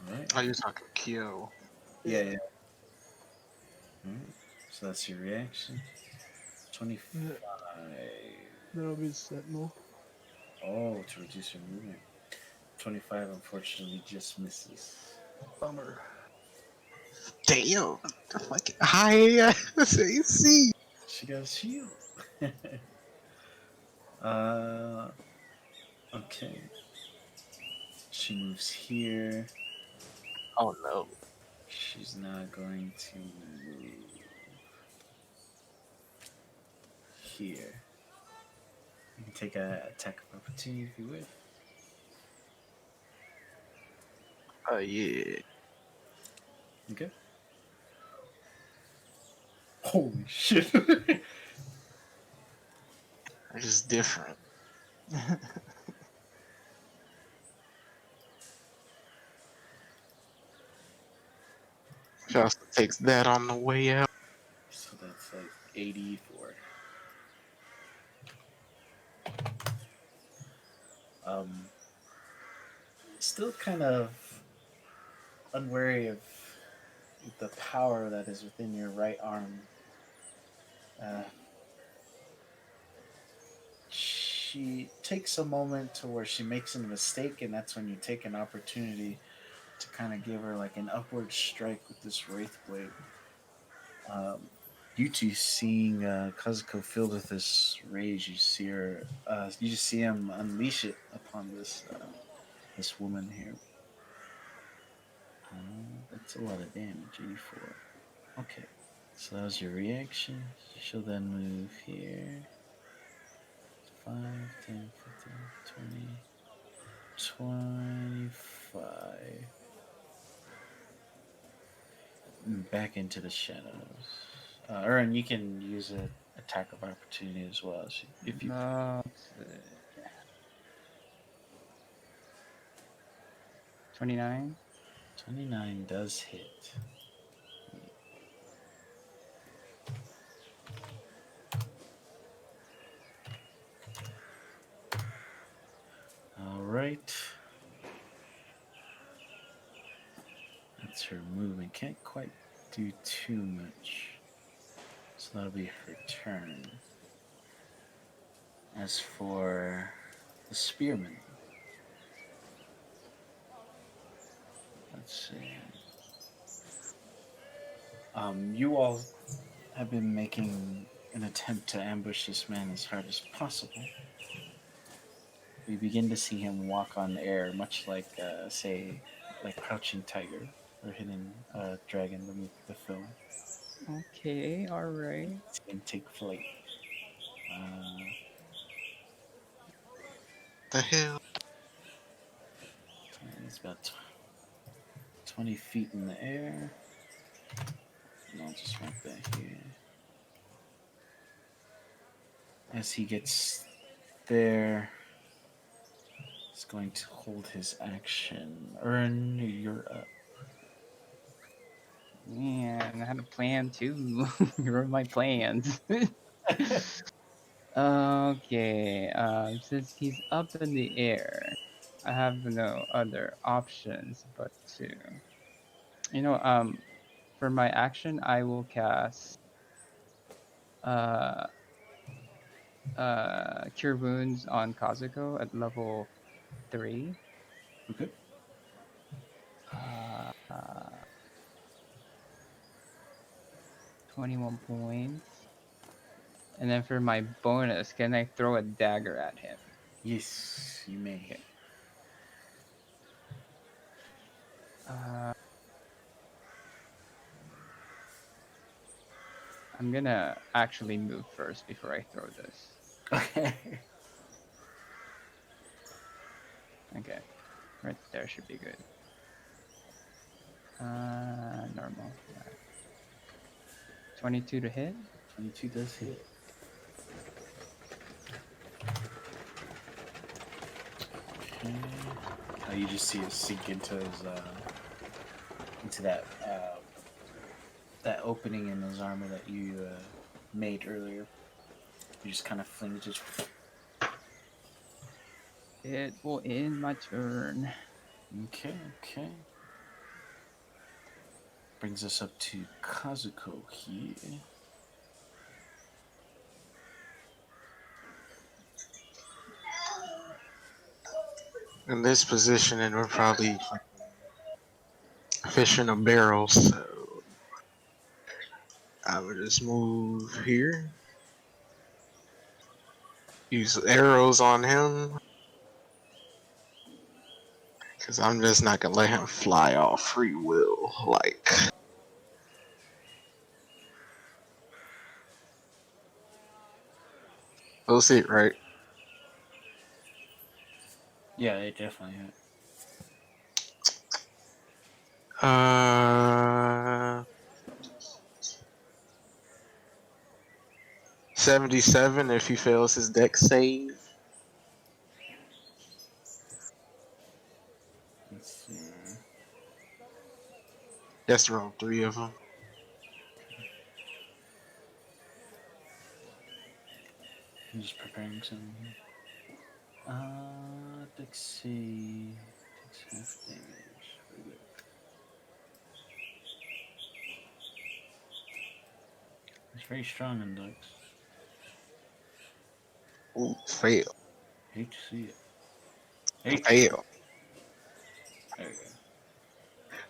Alright. Oh, you're talking Kyo. Yeah. Alright. So that's your reaction. 25. That'll be Sentinel. Oh, to reduce your movement. 25 unfortunately just misses. Bummer. Damn. The fucking high AC. She got a shield. Okay. She moves here. Oh no. She's not going to move here. You can take an attack of opportunity if you wish. Oh yeah. Okay. Holy shit. It's just different. She also takes that on the way out. So that's like 84. Still kind of unwary of the power that is within your right arm. She takes a moment to where she makes a mistake, and that's when you take an opportunity to kind of give her like an upward strike with this wraith blade. You two seeing Kazuko filled with this rage, you see her. You just see him unleash it upon this woman here. That's a lot of damage, 84. Okay, so that was your reaction. She'll then move here. 5, 10, 15, 20, 25. Back into the shadows. Aaron, you can use an attack of opportunity as well if you. No. 29. 29 does hit. All right. That's her movement. Can't quite do too much. So that'll be her turn. As for the spearman, let's see. You all have been making an attempt to ambush this man as hard as possible. We begin to see him walk on air, much like, say, like Crouching Tiger or Hidden Dragon, the film. Okay, alright. See him take flight. Uh, The hell? he's about 20 feet in the air. And I'll just mark that here. As he gets there, he's going to hold his action. Earn, you're up. Man, I had a plan too. You ruined my plans. Okay, since he's up in the air, I have no other options but to, you know, for my action, I will cast uh Cure Wounds on Kazuko at level 3. Okay. Uh, uh, 21 points. And then for my bonus, can I throw a dagger at him? Yes, you may. Okay. Uh, I'm gonna actually move first before I throw this. Okay. Okay. Right there should be good. Normal. Alright. 22 to hit. 22 does hit. Okay. You just see it sink into his into that opening in his armor that you made earlier. You just kind of fling it just. It will end my turn. Okay, okay. Brings us up to Kazuko here. In this position, and we're probably fishing a barrel, so I would just move here. Use arrows on him. Because I'm just not going to let him fly off free will. Like, we'll see, right? Yeah, it definitely hit. 77 if he fails his dex save. Let's see. That's the wrong 3 of them. I'm just preparing some. Let's see. Takes half damage. Very good. It's very strong in Dex. Ooh, fail. Hate to see it. Hate to see it. Fail. There we go.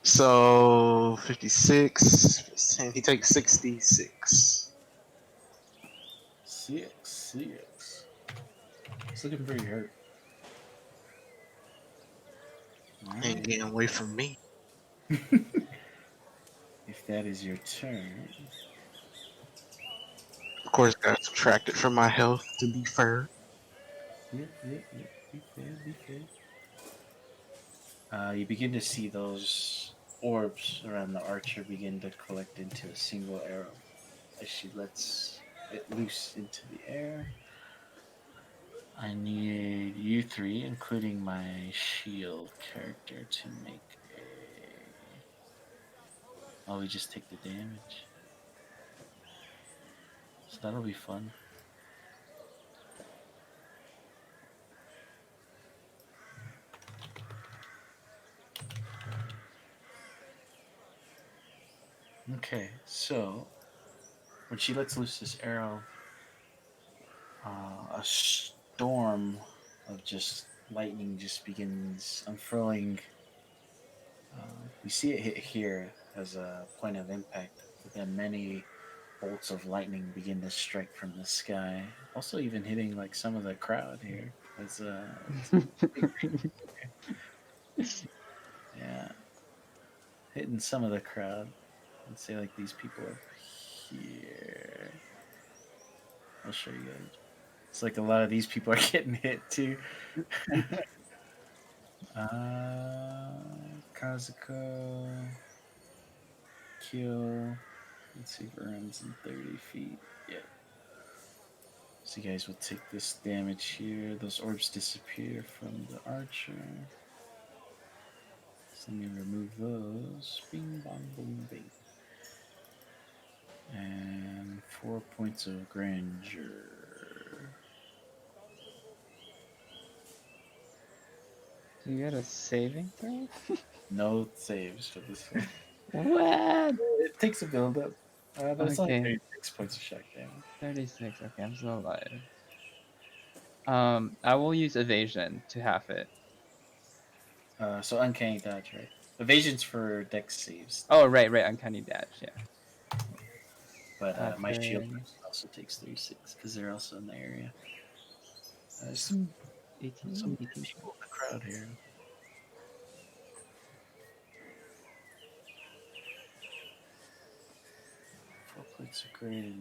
So, 56. He takes 66. Six. It's looking pretty hurt. Ain't Alright. getting away from me. If that is your turn. Of course, got subtracted from my health, to be fair. Yep. Be fair. You begin to see those orbs around the archer begin to collect into a single arrow as she lets it loose into the air. I need you three, including my shield character, to make a. Oh, we just take the damage. So that'll be fun. Okay, so when she lets loose this arrow, a storm of just lightning just begins unfurling. We see it hit here as a point of impact, but then many bolts of lightning begin to strike from the sky. Also, even hitting like some of the crowd here. It's a big, yeah, hitting some of the crowd. Let's say like these people up here. I'll show you guys. It's like a lot of these people are getting hit too. Kazuko, kill. Let's see if it runs in 30 feet. Yeah. So you guys will take this damage here. Those orbs disappear from the archer. So let me remove those. Bing, bong, boom, bing. And 4 points of grandeur. Do you get a saving throw? No saves for this one. What? It takes a build up. But it's only Okay. 36 points of shock damage. 36. Okay, I'm still alive. I will use evasion to half it. So uncanny dodge, right? Evasion's for dex saves. Oh, right. Uncanny dash. Yeah. But my shield 30. person also takes 36 because they're also in the area. There's 18. some 18. people in the crowd here. Four points of grandeur.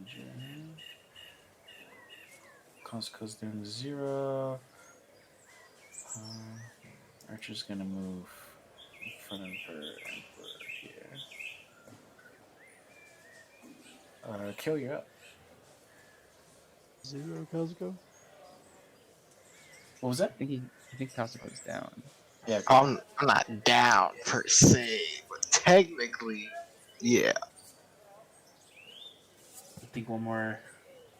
Cost goes down to 0. Archer's gonna move in front of her emperor here. Kill, you're up. 0, Kazuko? What was that? I think Kazuko's down. Yeah. I'm not down per se, but technically, yeah. I think one more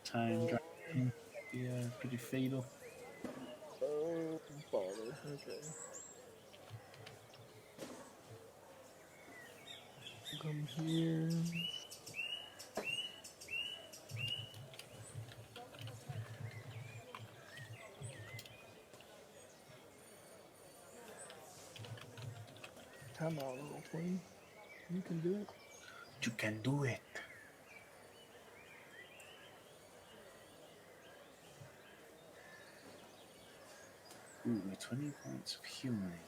time drop might be pretty fatal. Oh, baller. Okay. Come here. Come on, little twin. You can do it. You can do it. Ooh, 20 points of healing.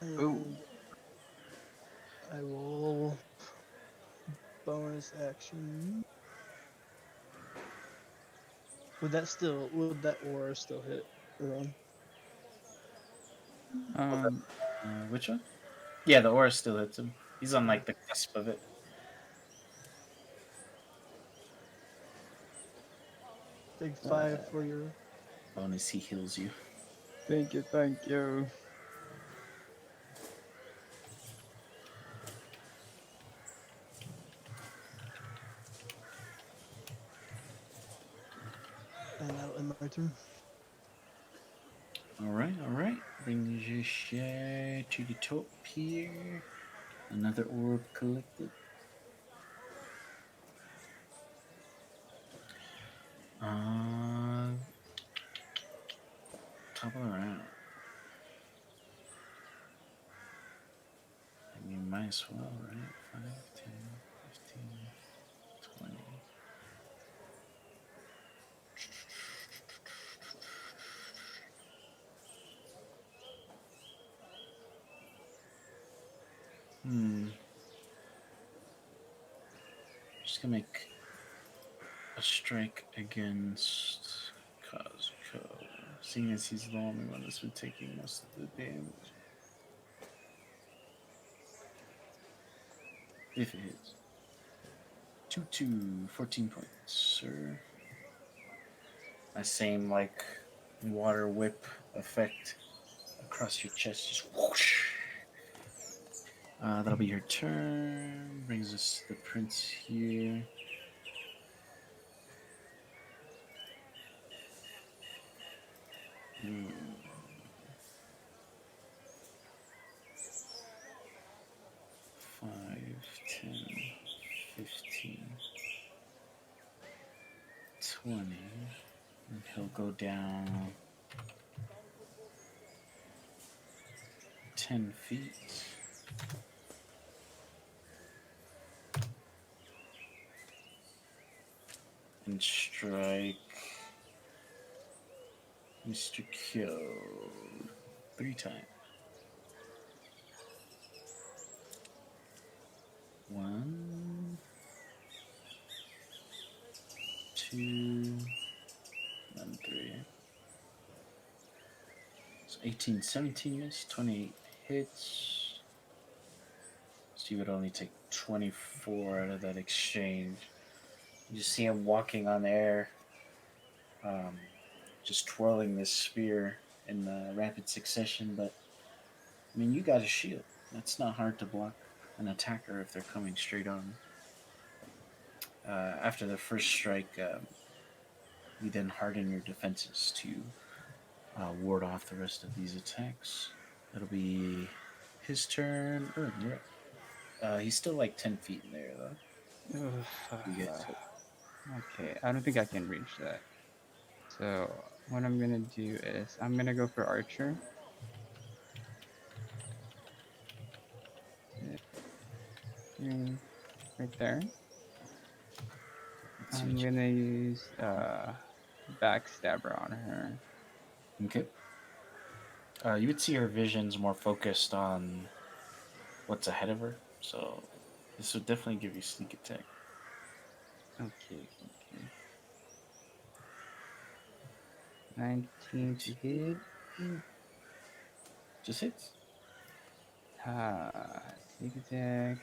And I will bonus action. Would that aura still hit Ron? Which one? Yeah, the aura still hits him. He's on like the cusp of it. Take 5 for your. Bonus, he heals you. Thank you. And that'll end my turn. Alright. Brings your share to the top here. Another orb collected. Top of the round. I mean, might as well, right? 5, 10, 15, 20. Just gonna make a strike against Kazuko. Seeing as he's the only one that's been taking most of the damage. If it hits. 14 points, sir. That same like water whip effect across your chest, just whoosh. That'll be your turn. Brings us to the prince here. Hmm. 5, 10, 15. 20. And he'll go down 10 feet. And strike Mr. Kyo 3 times. 1, 2, and 3. So 18, 17 miss, 28 hits. So you would only take 24 out of that exchange. You just see him walking on air, just twirling this spear in rapid succession. But I mean, you got a shield. That's not hard to block an attacker if they're coming straight on. After the first strike, you then harden your defenses to ward off the rest of these attacks. That'll be his turn. He's still like 10 feet in there, though. You get to Okay, I don't think I can reach that. So what I'm gonna do is I'm gonna go for Archer. Right there. I'm gonna use Backstabber on her. Okay. You would see her vision's more focused on what's ahead of her, so this would definitely give you sneak attack. Okay. 19 to hit. Just hits. Sneak attack.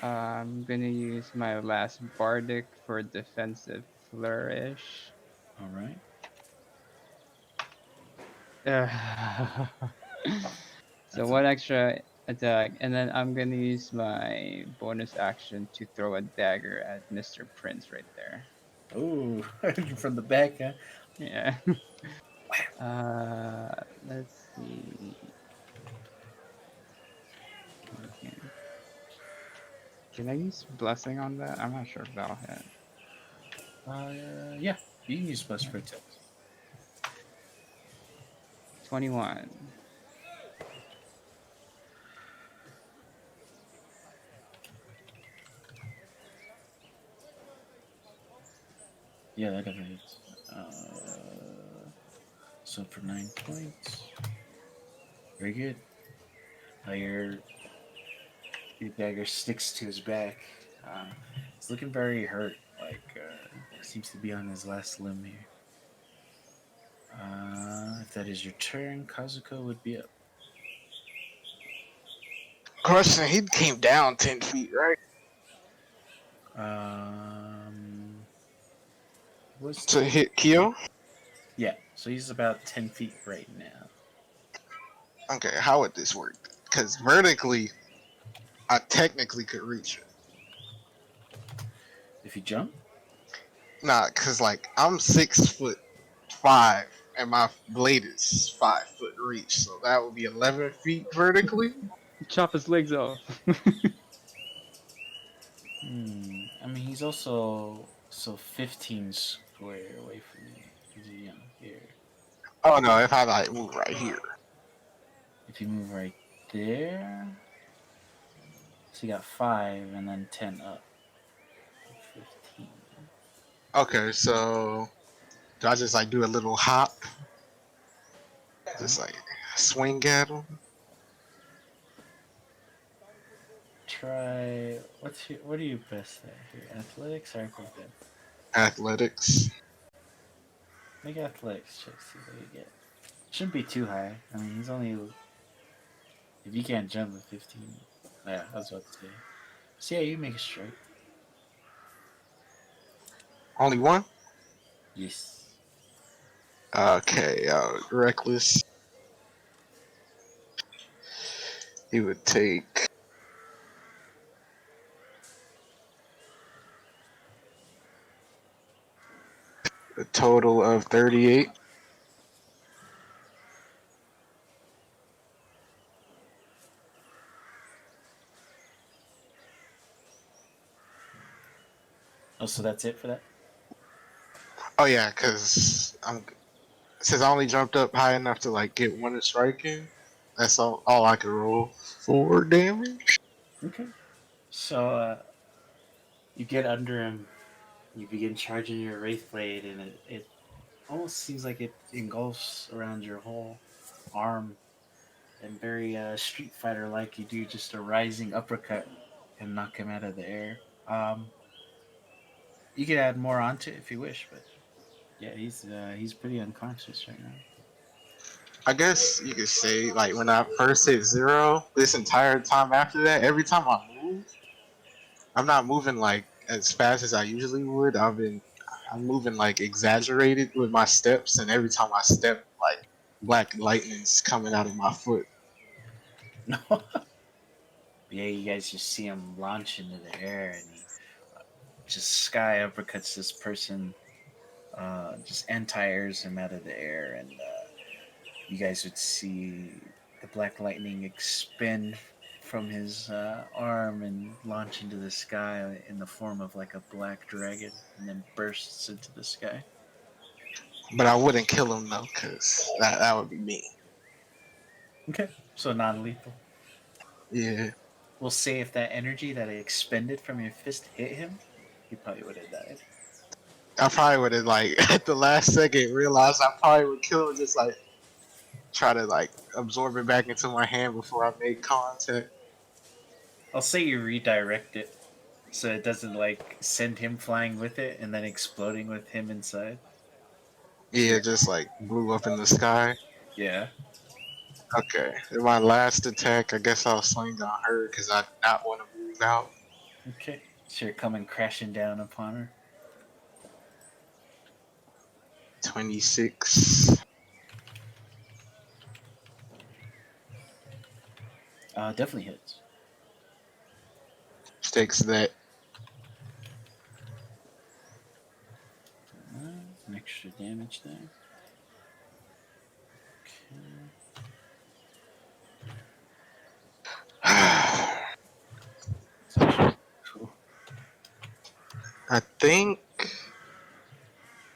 I'm gonna use my last Bardic for defensive flourish. All right. So That's one extra attack, and then I'm gonna use my bonus action to throw a dagger at Mr. Prince right there. Oh, from the back, huh? Yeah. Let's see. Okay. Can I use blessing on that? I'm not sure if that'll hit. Yeah, you can use plus for attacks. 21. Yeah, that definitely hits. So for 9 points. Very good. Your dagger sticks to his back. He's looking very hurt. Seems to be on his last limb here. If that is your turn, Kazuko would be up. Question: he came down 10 feet, right? Was To hit Kyo? Yeah, so he's about 10 feet right now. Okay, how would this work? Because vertically, I technically could reach it. If you jump, Nah, because like I'm 6'5" and my blade is 5 foot reach, so that would be 11 feet vertically. Chop his legs off. I mean, he's also 15 square away from you. He's here. Oh no, if I like move right here. If you move right there, so you got 5 and then 10 up. 15. Okay, so do I just like do a little hop? Just like swing at him? Try. What are you best at here? Athletics or acrobatics? Athletics. Make athletics check, see what you get. Shouldn't be too high. I mean, he's only. If you can't jump with 15. Yeah, I was about to say. So yeah, you make a strike. Only one? Yes. Okay, reckless. He would take a total of 38. Oh, so that's it for that? Oh yeah, because I'm since I only jumped up high enough to like get one strike in. That's all I could roll for damage. Okay. So you get under him, you begin charging your Wraith Blade, and it almost seems like it engulfs around your whole arm. And very Street Fighter like, you do just a rising uppercut and knock him out of the air. You could add more onto it if you wish, but yeah, he's pretty unconscious right now. I guess you could say like when I first hit zero, this entire time after that, every time I move, I'm not moving like as fast as I usually would. I'm moving like exaggerated with my steps, and every time I step, like black lightning's coming out of my foot. No. Yeah, you guys just see him launch into the air, and he just sky uppercuts this person, just anti-airs him out of the air, and you guys would see the black lightning expend from his arm and launch into the sky in the form of like a black dragon, and then bursts into the sky. But I wouldn't kill him though, cause that would be me. Okay, so non-lethal. Yeah, We'll say if that energy that it expended from your fist hit him, he probably would have died. I probably would have like at the last second realized I probably would kill him. Just like try to like absorb it back into my hand before I made contact. I'll say you redirect it so it doesn't like send him flying with it and then exploding with him inside. So Yeah, just like blew up in the sky. yeah. Okay, in my last attack, I guess I'll swing on her because I did not want to move out. Okay. So you're coming crashing down upon her. 26. Definitely hits. Takes that. An extra damage there. I Okay. Cool. think,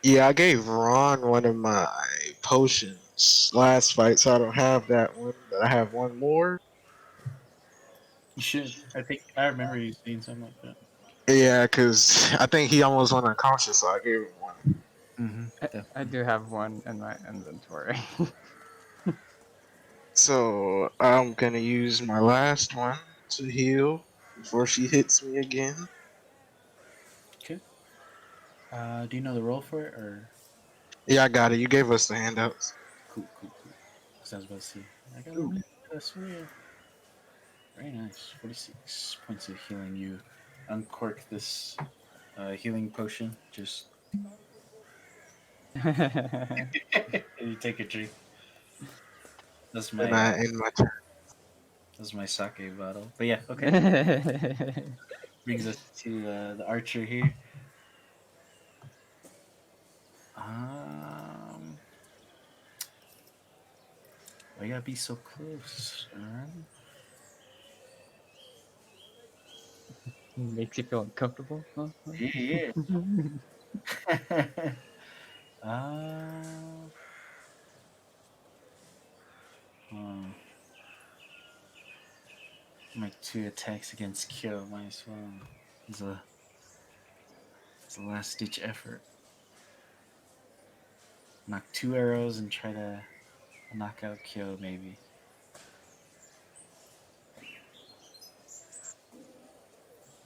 yeah, I gave Ron one of my potions last fight, so I don't have that one, but I have one more. You should. I think I remember you saying something like that. Yeah, because I think he almost went unconscious, so I gave him one. Mm-hmm. I Definitely. do have one in my inventory. So I'm gonna use my last one to heal before she hits me again. Okay. Do you know the roll for it, or Yeah, I got it. You gave us the handouts. cool, cool, cool? Because I was about to say I got Ooh. one. I swear. Very nice. 46 points of healing. You uncork this healing potion. Just and you take a drink. That's And my I end my turn. that's my sake bottle. But yeah, okay. Brings us to the archer here. Um, why you gotta be so close, Aaron? Makes you feel uncomfortable. Huh? Yeah, yeah. uh, hmm. My two attacks against Kyo might as well. It's a it's a last ditch effort. Knock two arrows and try to knock out Kyo maybe.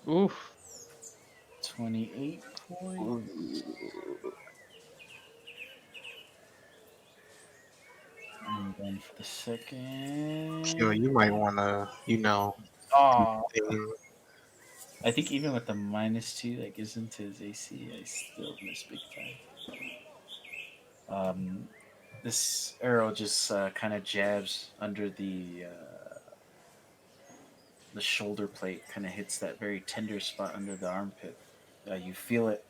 Oof. 28 points. And then for the Yo, second. you might wanna, do Oh, thing. I think even with the -2 that gives him to his AC, I still miss big time. This arrow just kind of jabs under the shoulder plate, kind of hits that very tender spot under the armpit. You feel it.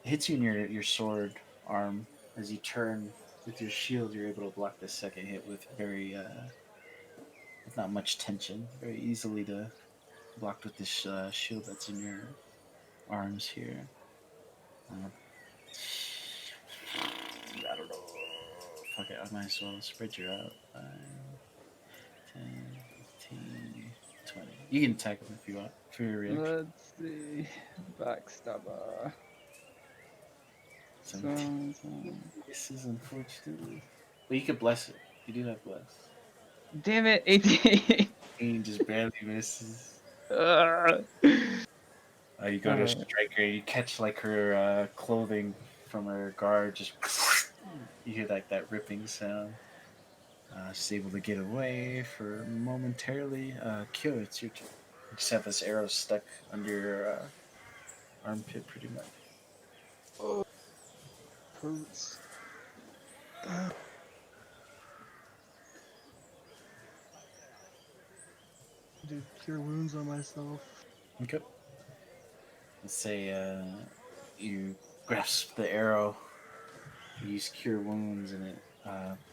Hits you in your sword arm as you turn with your shield. You're able to block the second hit with with not much tension, very easily to blocked with this shield that's in your arms here. I don't know. Fuck it, I might as well spread you out. 5, 10, 15, 20. You can attack him if you want for your reaction. Let's see. Backstabber. 17. So, This is unfortunately. But you could bless it. You do have bless. damn it, 18. He just barely misses. Ugh. You go to Alright. strike her, you catch like her clothing from her guard, just you hear like that ripping sound. She's able to get away for momentarily. Kyo, it's your turn. You just have this arrow stuck under your armpit, pretty much. Oh, hurts. Do cure wounds on myself. Okay. Let's say you grasp the arrow, you use cure wounds, and it.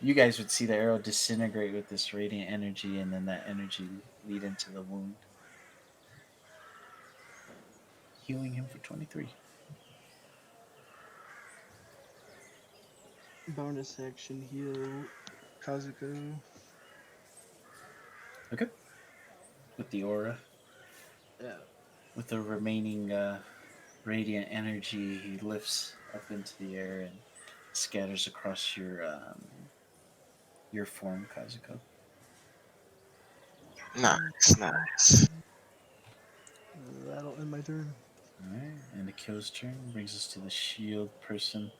You guys would see the arrow disintegrate with this radiant energy, and then that energy lead into the wound, healing him for 23. Bonus action heal Kazuko. Okay. With the aura, Yeah. with the remaining radiant energy, he lifts up into the air and scatters across your form, Kazuko. Nice, nice. That'll end my turn. All right, and the kill's turn brings us to the shield person.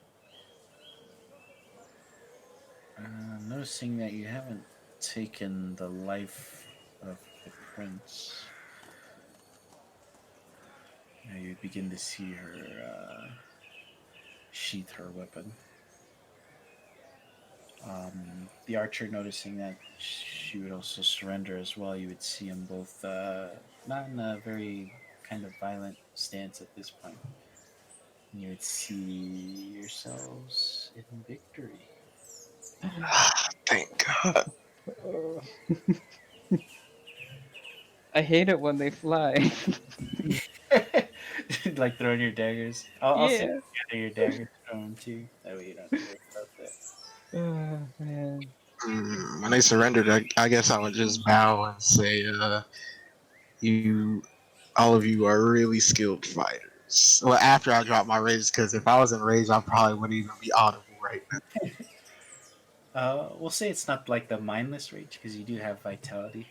Noticing that you haven't taken the life of the prince, you begin to see her sheath her weapon. The archer, noticing that she would also surrender as well, you would see them both not in a very kind of violent stance at this point. And you would see yourselves in victory. Thank God. I hate it when they fly. Like throwing your daggers. I'll say Yeah. gather your daggers from them too. That way you don't have to worry about that. Oh, man. When they surrendered, I guess I would just bow and say, "You, all of you, are really skilled fighters." Well, after I drop my rage, because if I was in rage, I probably wouldn't even be audible right now. We'll say it's not like the mindless rage because you do have vitality.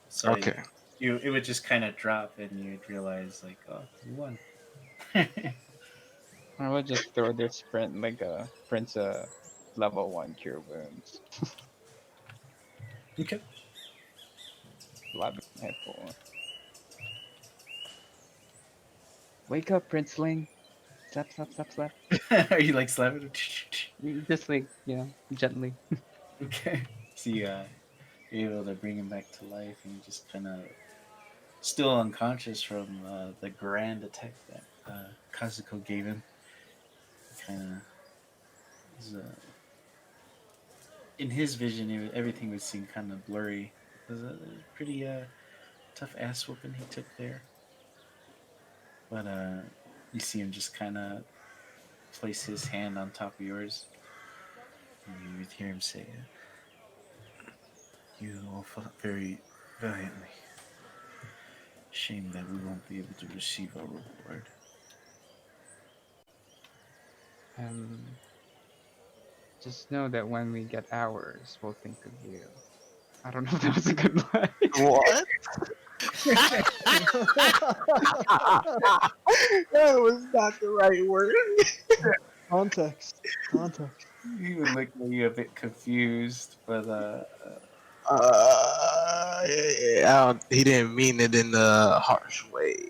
So Okay. it would just kind of drop and you'd realize like, oh, you won. I would just throw this sprint like a Prince level 1 cure wounds. Okay. Lab head 4. Wake up, Princeling. Slap, slap, slap, slap. Are you like slapping? Just like, gently. Okay. So you're able to bring him back to life and you just kind of still unconscious from the grand attack that Kazuko gave him. Kind of in his vision, everything would seem kind of blurry. It was a pretty tough ass whooping he took there. But you see him just kind of place his hand on top of yours, and you would hear him say, "You all fought very valiantly. Shame that we won't be able to receive our reward." Just know that when we get ours, we'll think of you. I don't know if that was a good line. What? That was not the right word. Context. Context. He would look at you a bit confused, but He didn't mean it in a harsh way.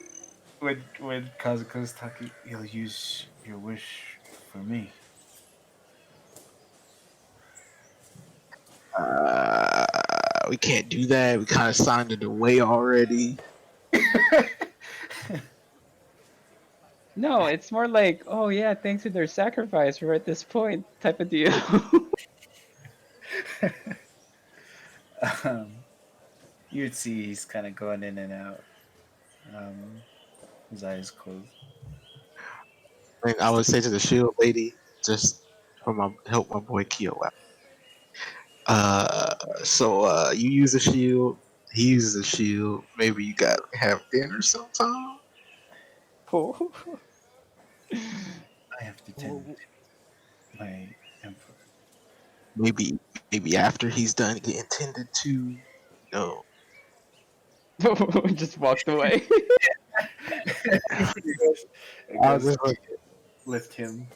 when Kazuko's talking, he'll use your wish for me. We can't do that. We kind of signed it away already. No, it's more like, oh yeah, thanks to their sacrifice, we're at this point type of deal. um, You'd see he's kind of going in and out. His eyes closed. And I would say to the shield lady, just for my help my boy Keo out. You use a shield, he uses a shield. Maybe you got to have dinner sometime. Oh. I have to tend to my emperor. Maybe maybe after he's done getting tended to, Just walked away. It I'll goes just to lift him,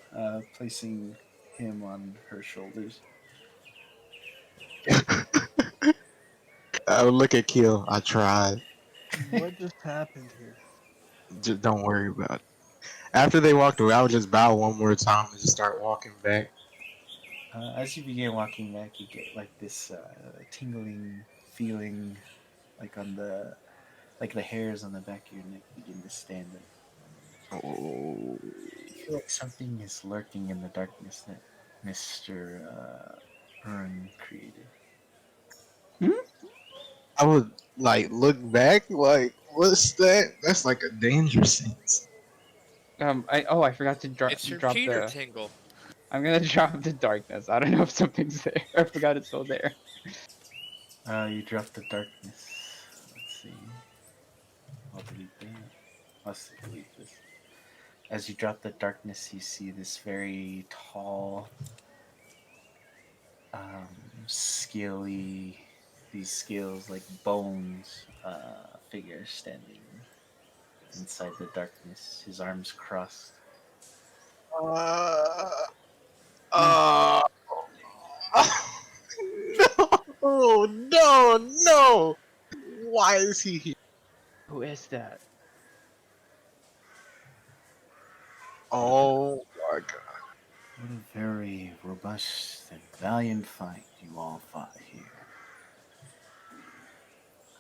placing him on her shoulders. I would look at Keo. I tried. What just happened here? Just don't worry about it. After they walked away, I would just bow one more time and just start walking back. As you begin walking back, you get like this tingling feeling, like on the hairs on the back of your neck begin to stand up. Oh. You feel like something is lurking in the darkness that Mister Ern created. I would like look back, like, what's that? That's like a danger sense. I forgot to It's your drop Peter the. tingle. I'm gonna drop the darkness. I don't know if something's there. I forgot it's still there. You drop the darkness. Let's see. I'll delete that. Let's delete this. As you drop the darkness, you see this very tall, scaly, these scales like bones, figure standing inside the darkness, his arms crossed. Uh, uh, no, no, no! Why is he here? Who is that? Oh my god. What a very robust and valiant fight you all fought here.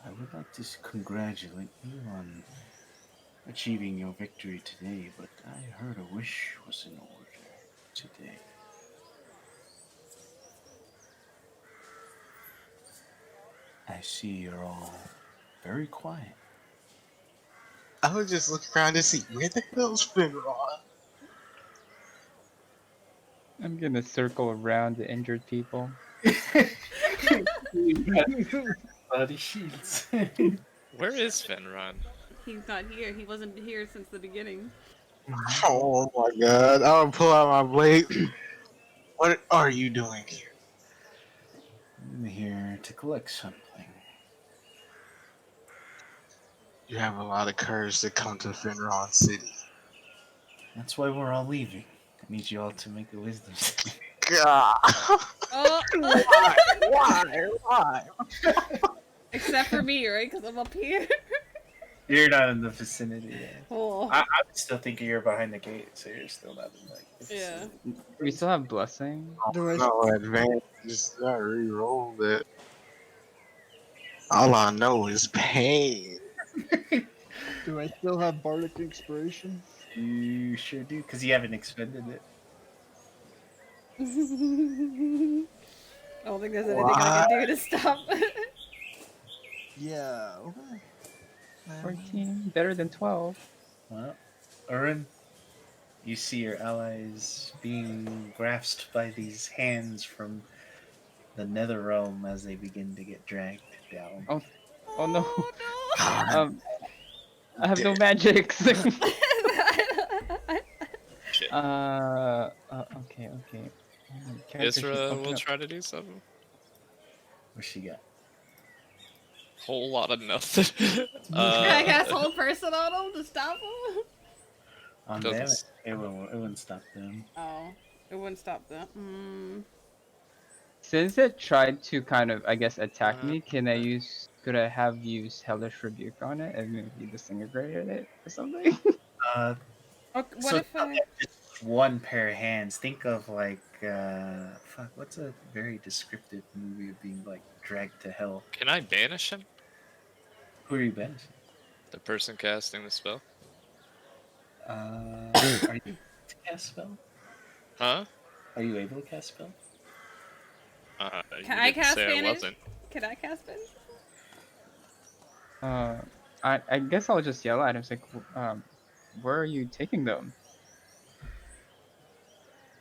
I would like to congratulate you on achieving your victory today, but I heard a wish was in order today. I see you're all very quiet. I would just look around to see where the hell's Finron? I'm gonna circle around the injured people. Body shields. Where is Fenron? He's not here. He wasn't here since the beginning. Oh my god. I would pull out my blade. What are you doing here? I'm here to collect something. You have a lot of courage to come to Finron City. That's why we're all leaving. I need you all to make a wisdom saving. God. Oh, Why? except for me, right? Because I'm up here. You're not in the vicinity yet. Oh, I'm still thinking you're behind the gate, so you're still not in like the yeah. vicinity. We still have blessing. Do I, No advantage. Just I re-rolled it. All I know is pain. do I still have bardic inspiration? You sure do, because you haven't expended it. I don't think there's anything Why? I can do to stop. Yeah. Okay. 14, better than 12. Well, Urin, you see your allies being grasped by these hands from the nether realm as they begin to get dragged down. Oh no. Oh Um, I have no magics. Shit. Okay. Character sheet Isra open will up. try to do something. What she got? Whole lot of nothing. no! I cast whole person on him to stop him. On Doesn't them, s- it wouldn't stop them. Oh, it wouldn't stop that. Since it tried to kind of, I guess, attack me, Uh, could I have used Hellish Rebuke on it and maybe disintegrated it or something? Uh, Okay, what so if I? just one pair of hands. Think of like fuck. What's a very descriptive movie of being like dragged to hell? can I banish him? Who are you banishing? The person casting the spell? Are you able to cast spell? Huh? Are you able to cast spell? You Can I didn't cast say I Spanish? wasn't. Can I cast Spanish? I guess I'll just yell at him. It's like, where are you taking them? I'm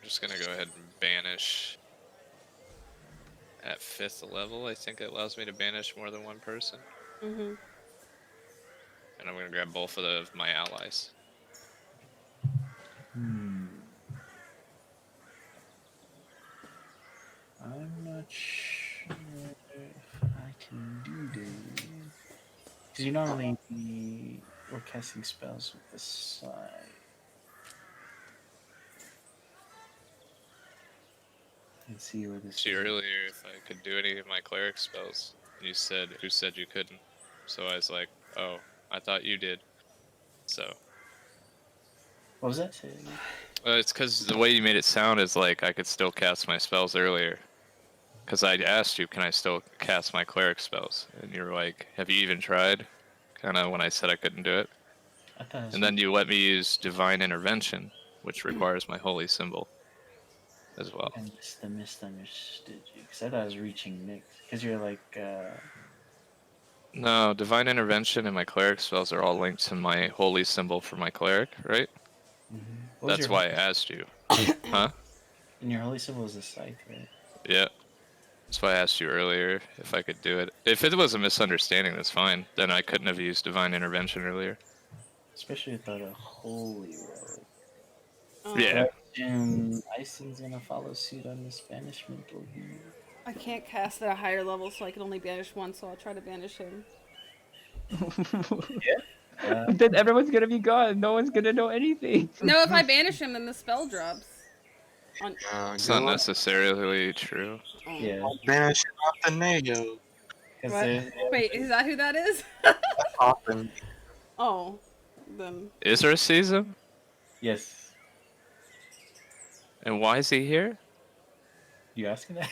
just gonna go ahead and banish at 5th level. I think it allows me to banish more than one person. Mm-hmm. And I'm gonna grab both of my allies. I'm not sure if I can do this. Because you normally were casting spells with the side. Let's see where this See is. earlier if I could do any of my cleric spells. You said, who said you couldn't? So I was like, oh, I thought you did. So What was that? Say it again. it's because the way you made it sound is like I could still cast my spells earlier. Because I asked you, can I still cast my cleric spells? And you were like, have you even tried? Kind of when I said I couldn't do it. I thought it was And then you let me use divine intervention, which requires my holy symbol as well. I misunderstood you. Because I thought I was reaching mix. Because you're like, No, divine intervention and my cleric spells are all linked to my holy symbol for my cleric, right? what was That's your why I asked you. Huh? And your holy symbol is a scythe, right? Yeah. That's why I asked you earlier if I could do it. If it was a misunderstanding, that's fine. Then I couldn't have used divine intervention earlier. Especially without a holy relic. Yeah. But Aislyn's gonna follow suit on this banishment ordeal. I can't cast at a higher level, so I can only banish one. So I'll try to banish him. Then everyone's gonna be gone. No one's gonna know anything. No, if I banish him, then the spell drops. It's Good not luck. necessarily true. Yeah, Banishing out the nayo. because What? Wait, is that who that is? Often. Oh, then Is there a season? yes. And why is he here? You asking that?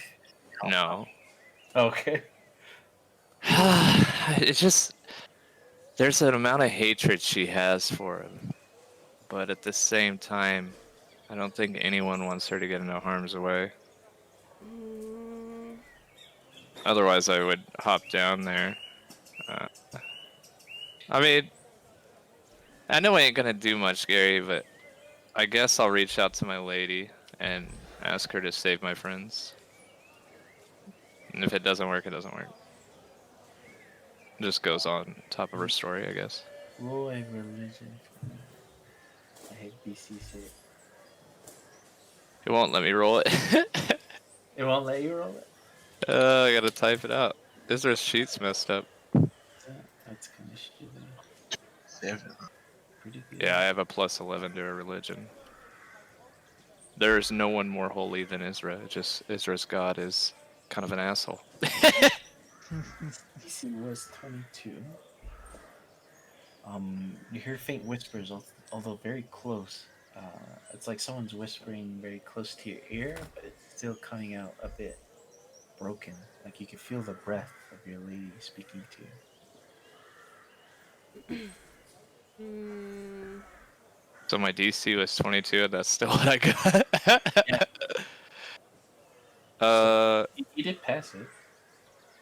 No. Okay. It's just there's an amount of hatred she has for him, but at the same time, I don't think anyone wants her to get into harm's way. Otherwise, I would hop down there. Uh, I mean, I know I ain't gonna do much, Gary, but I guess I'll reach out to my lady and ask her to save my friends. And if it doesn't work, it doesn't work. Just goes on top of her story, I guess. Roll a religion for me. I hate BC shit. It won't let me roll it. It won't let you roll it? I gotta type it out. This sheet's messed up. That's kind of shitty. 7. Pretty good. Yeah, I have a plus 11 to a religion. There's no one more holy than Isra. Just Isra's god is kind of an asshole. DC was 22. You hear faint whispers, although very close. It's like someone's whispering very close to your ear, but it's still coming out a bit broken. Like you can feel the breath of your lady speaking to you. So my DC was 22, and that's still what I got. Yeah. You did pass it.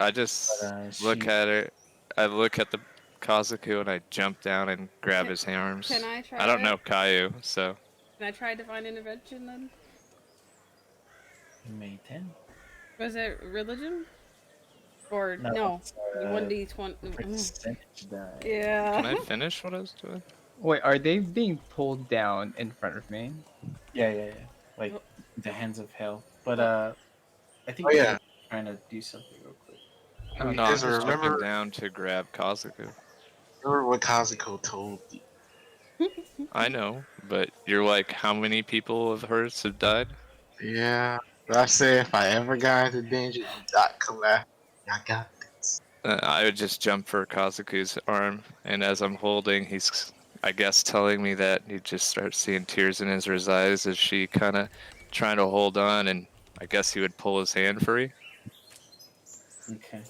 I just But, look she- at it. I look at the Kazaku and I jump down and grab his arms. can I try? I don't know Caillou, so Can I try divine intervention then? May 10. Was it religion? Or No, no? it's, 1d20. Percentage die. Yeah. can I finish what I was doing? Wait, are they being pulled down in front of me? Yeah. Like the hands of hell. But I think Oh, yeah. they're trying to do something real quick. Oh, You no, I'm guys just jumping remember, down to grab Kazaku. remember what Kazuko told you? I know, but you're like, how many people of hers have died? Yeah. But I said if I ever got into danger, you got come after me. I got this. I would just jump for Kazaku's arm, and as I'm holding, he's, I guess, telling me that you just start seeing tears in his eyes as she kind of trying to hold on, and I guess he would pull his hand free. Okay.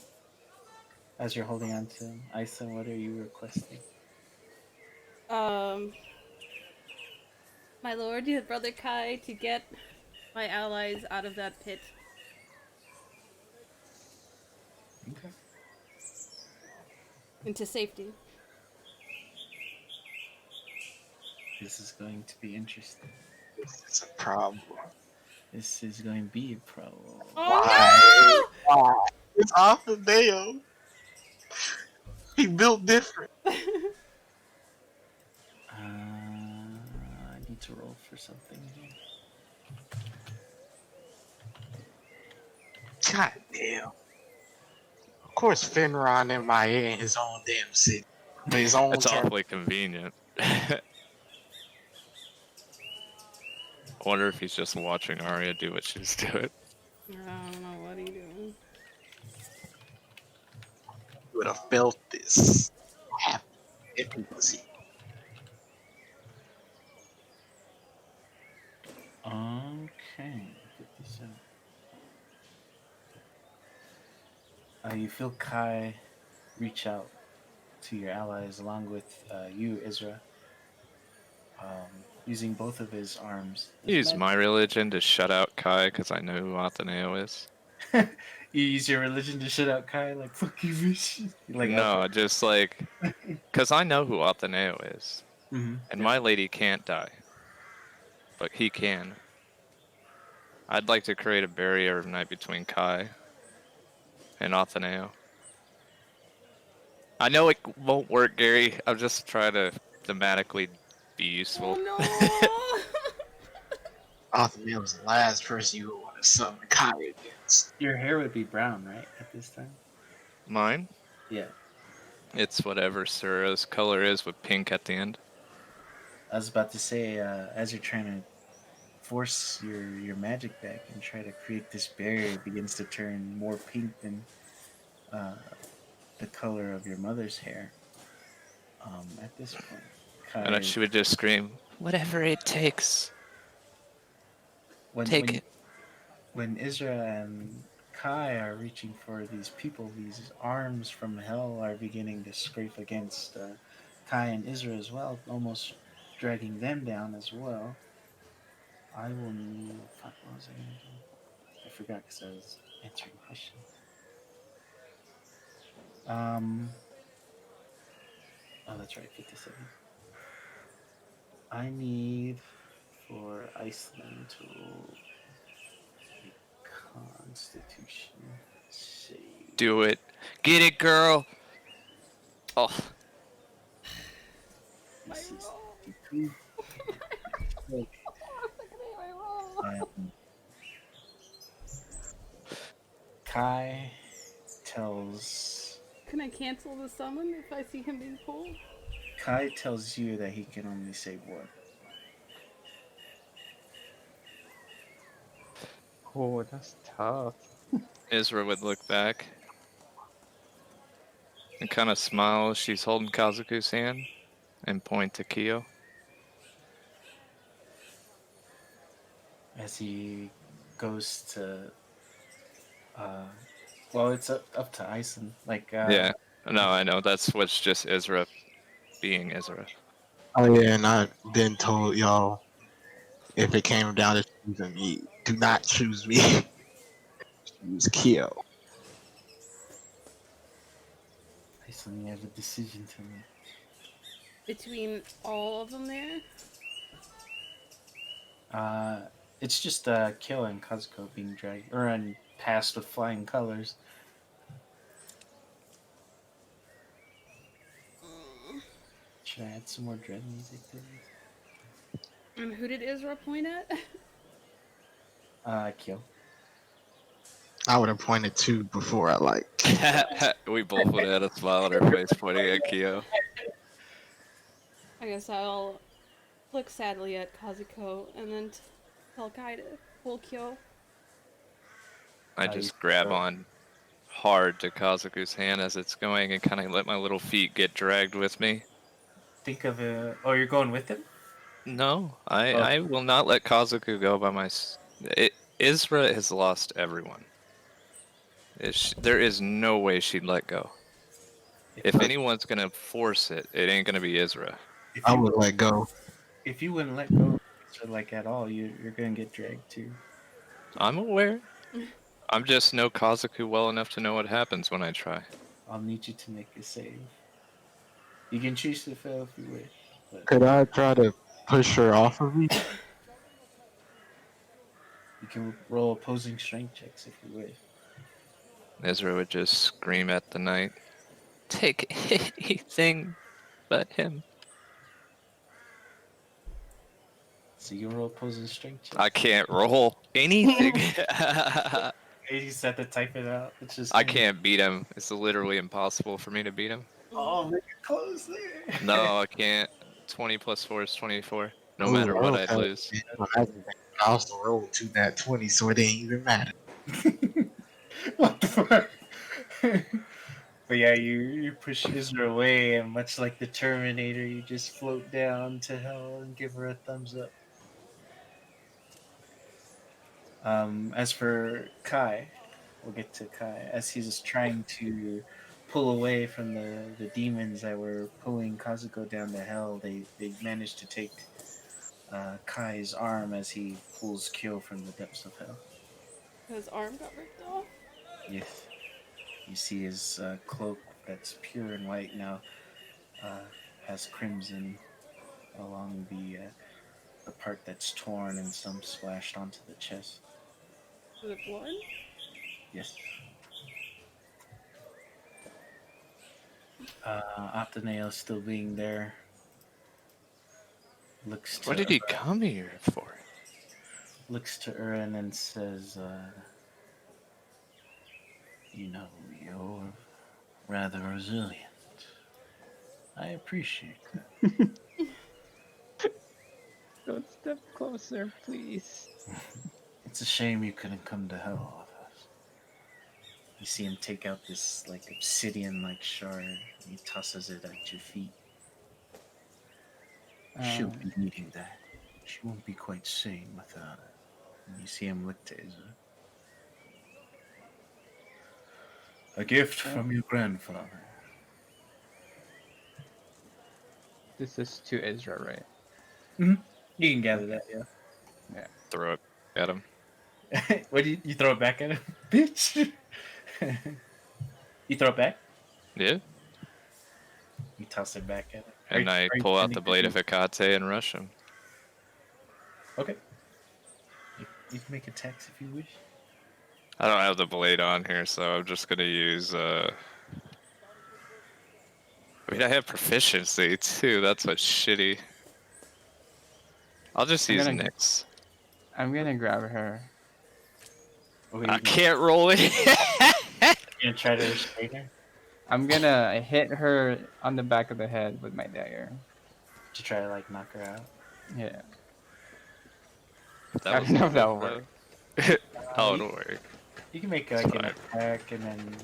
As you're holding on to him, Aislynn, what are you requesting? My lord, your brother Kai, to get my allies out of that pit. Okay. Into safety. This is going to be interesting. It's a problem. This is going to be a problem. Why? Oh Why? It's Alfadeo. He built different. no! I need to roll for something here. God damn. Of course, Finron MIA in his own damn city. But his own It's town. awfully convenient. I wonder if he's just watching Arya do what she's doing. I don't know what are you doing. Would have felt this happen if he was here. Okay, 57. You feel Kai reach out to your allies along with you, Isra, using both of his arms. Use my religion to shut out Kai because I know who Atheneo is. You use your religion to shut out Kai, like fuck you, bitch. Like No, just like, because I know who Atheneo is. Mm-hmm. And my lady can't die. But he can. I'd like to create a barrier of night between Kai and Atheneo. I know it won't work, Gary. I'm just trying to thematically be useful. Oh Alfadeo was the last person you would want to summon Kai against. Your hair would be brown, right, at this time? Mine? Yeah. It's whatever Sura's color is with pink at the end. I was about to say, as you're trying to force your magic back and try to create this barrier, it begins to turn more pink than the color of your mother's hair. At this point, Kai, And then she would just scream, "Whatever it takes, when, take when, it." when Isra and Kai are reaching for these people, these arms from hell are beginning to scrape against Kai and Isra as well, almost dragging them down as well. I will need. Fuck, what was I gonna do? I forgot because I was answering questions. Oh, that's right, 57. I need for Aislynn to roll a Constitution save. Do it. Get it, girl. Oh, my DC roll! 62. Um, Kai tells Can I cancel the summon if I see him being pulled? Kai tells you that he can only save one. Oh, that's tough. Isra would look back and kind of smile as she's holding Kazuku's hand and point to Kyo. As he goes to well, it's up to Aislynn. Like Yeah. No, I know. That's what's just Isra being Isra. Oh yeah, and I then told y'all if it came down to choosing me, do not choose me. Choose Kyo. Aislynn, you have a decision to make. Between all of them there? It's just Kyo and Kazuko being dragged or passed with flying colors. Should I add some more dread music, please? And who did Isra point at? Kyo. I would have pointed to before I like. We both would have had a smile on our face pointing at Kyo. I guess I'll look sadly at Kazuko and then tell Kai to pull Kyo. I just grab on hard to Kazuku's hand as it's going and kind of let my little feet get dragged with me. Think of oh, you're going with him? No, I will not let Kazuku go by my... Isra has lost everyone. There is no way she'd let go. If anyone's gonna force it, it ain't gonna be Isra. I would let go. If you wouldn't let go, like at all, you're gonna get dragged too. I'm aware. I'm just know Kazuku well enough to know what happens when I try. I'll need you to make a save. You can choose to fail if you wish. But Could I try to Push her off of me. You can roll opposing strength checks if you wish. Ezra would just scream at the knight, "Take anything but him." So you can roll opposing strength checks. I can't roll anything. You just have to type it out. It's just. I can't beat him. It's literally impossible for me to beat him. Oh, man, you're close there. No, I can't. 20 plus 4 is 24. No Oh, matter I what, don't I'd have lose. it. I haven't been. I also rolled to that 20, so it ain't even matter. What the fuck? But yeah, you push Isra away, and much like the Terminator, you just float down to hell and give her a thumbs up. As for Kai, we'll get to Kai. As he's trying to pull away from the demons that were pulling Kazuko down to hell, they managed to take Kai's arm as he pulls Kyo from the depths of hell. His arm got ripped off. Yes. You see his cloak that's pure and white now has crimson along the part that's torn and some splashed onto the chest. Is it blood? Yes. Optanail still being there. Looks to What did he come here for? looks to Urin and says, "You know, you're rather resilient. I appreciate that." Don't step closer, please. It's a shame you couldn't come to hell with us. You see him take out this like obsidian-like shard. And he tosses it at your feet. She'll be needing that. She won't be quite sane without it. And you see him look to Izra. A gift from your grandfather. This is to Ezra, right? You can gather that, yeah. Throw it at him. What do you throw it back at him? Bitch! You throw it back? Yeah. You toss it back at him. And I pull out the blade of Hecate and rush him. Okay. You can make attacks if you wish. I don't have the blade on here, so I'm just gonna use. I mean, I have proficiency too. That's what's shitty. I'll just use Nyx. I'm gonna grab her. Okay, I can't roll it. You're gonna try to restrain her? I'm gonna hit her on the back of the head with my dagger. To try to like knock her out? Yeah. That I was don't know if good, that'll though. work. Oh, it'll work. You can make It's like an fine. attack and then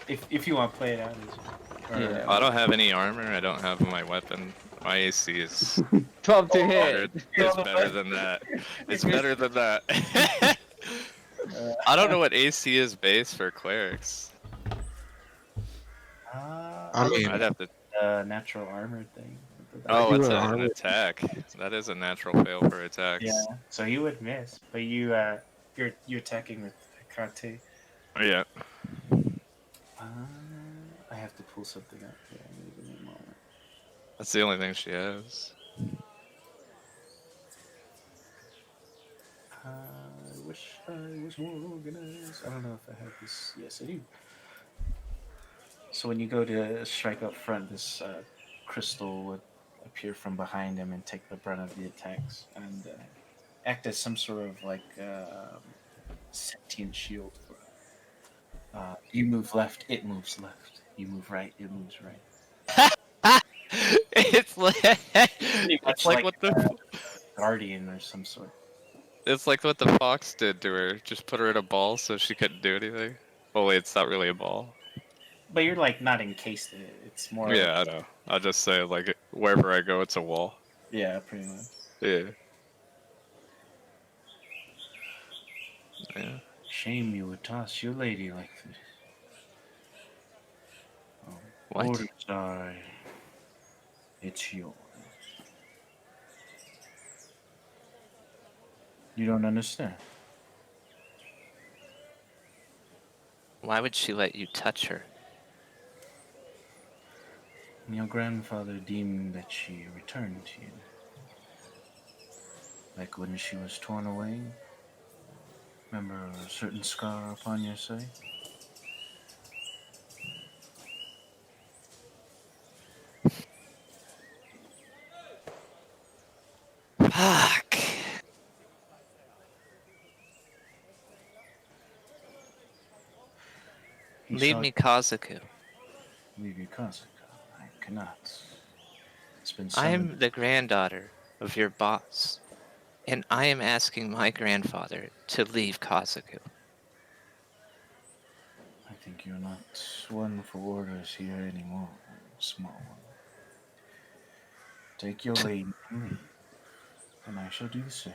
if you want to play it out as Yeah. I don't have any armor. I don't have my weapon. My AC is 12 to better. hit. It's better than that. It's better than that. I don't know what AC is base for clerics. I mean, I'd have to. natural armor thing. Oh, it's Regular an armor. attack. That is a natural fail for attacks. Yeah, so he would miss, but you're attacking with Hecate. Yeah. I have to pull something up here. Give me a moment. That's the only thing she has. I wish I was more organized. I don't know if I have this. Yes, I do. So when you go to strike up front, this crystal would appear from behind him and take the brunt of the attacks and act as some sort of like sentient shield for him. You move left, it moves left. You move right, it moves right. It's like Pretty much it's like what the guardian or some sort. it's like what the fox did to her. Just put her in a ball so she couldn't do anything. Well, wait, it's not really a ball. But you're like not encased in it. It's more. Yeah, I know. I'll just say like wherever I go, it's a wall. Yeah, pretty much. Yeah. Yeah. Shame you would toss your lady like this. What? Orders are. It's yours. You don't understand. Why would she let you touch her? Your grandfather deemed that she returned to you. Like when she was torn away? Remember a certain scar upon your side? Fuck. He Leave shall me Kazuku. leave you Kazaka. I cannot. It's been I summoned. am the granddaughter of your boss, and I am asking my grandfather to leave Kazuku. I think you're not one for orders here anymore, small one. Take your lady and leave, and I shall do the same.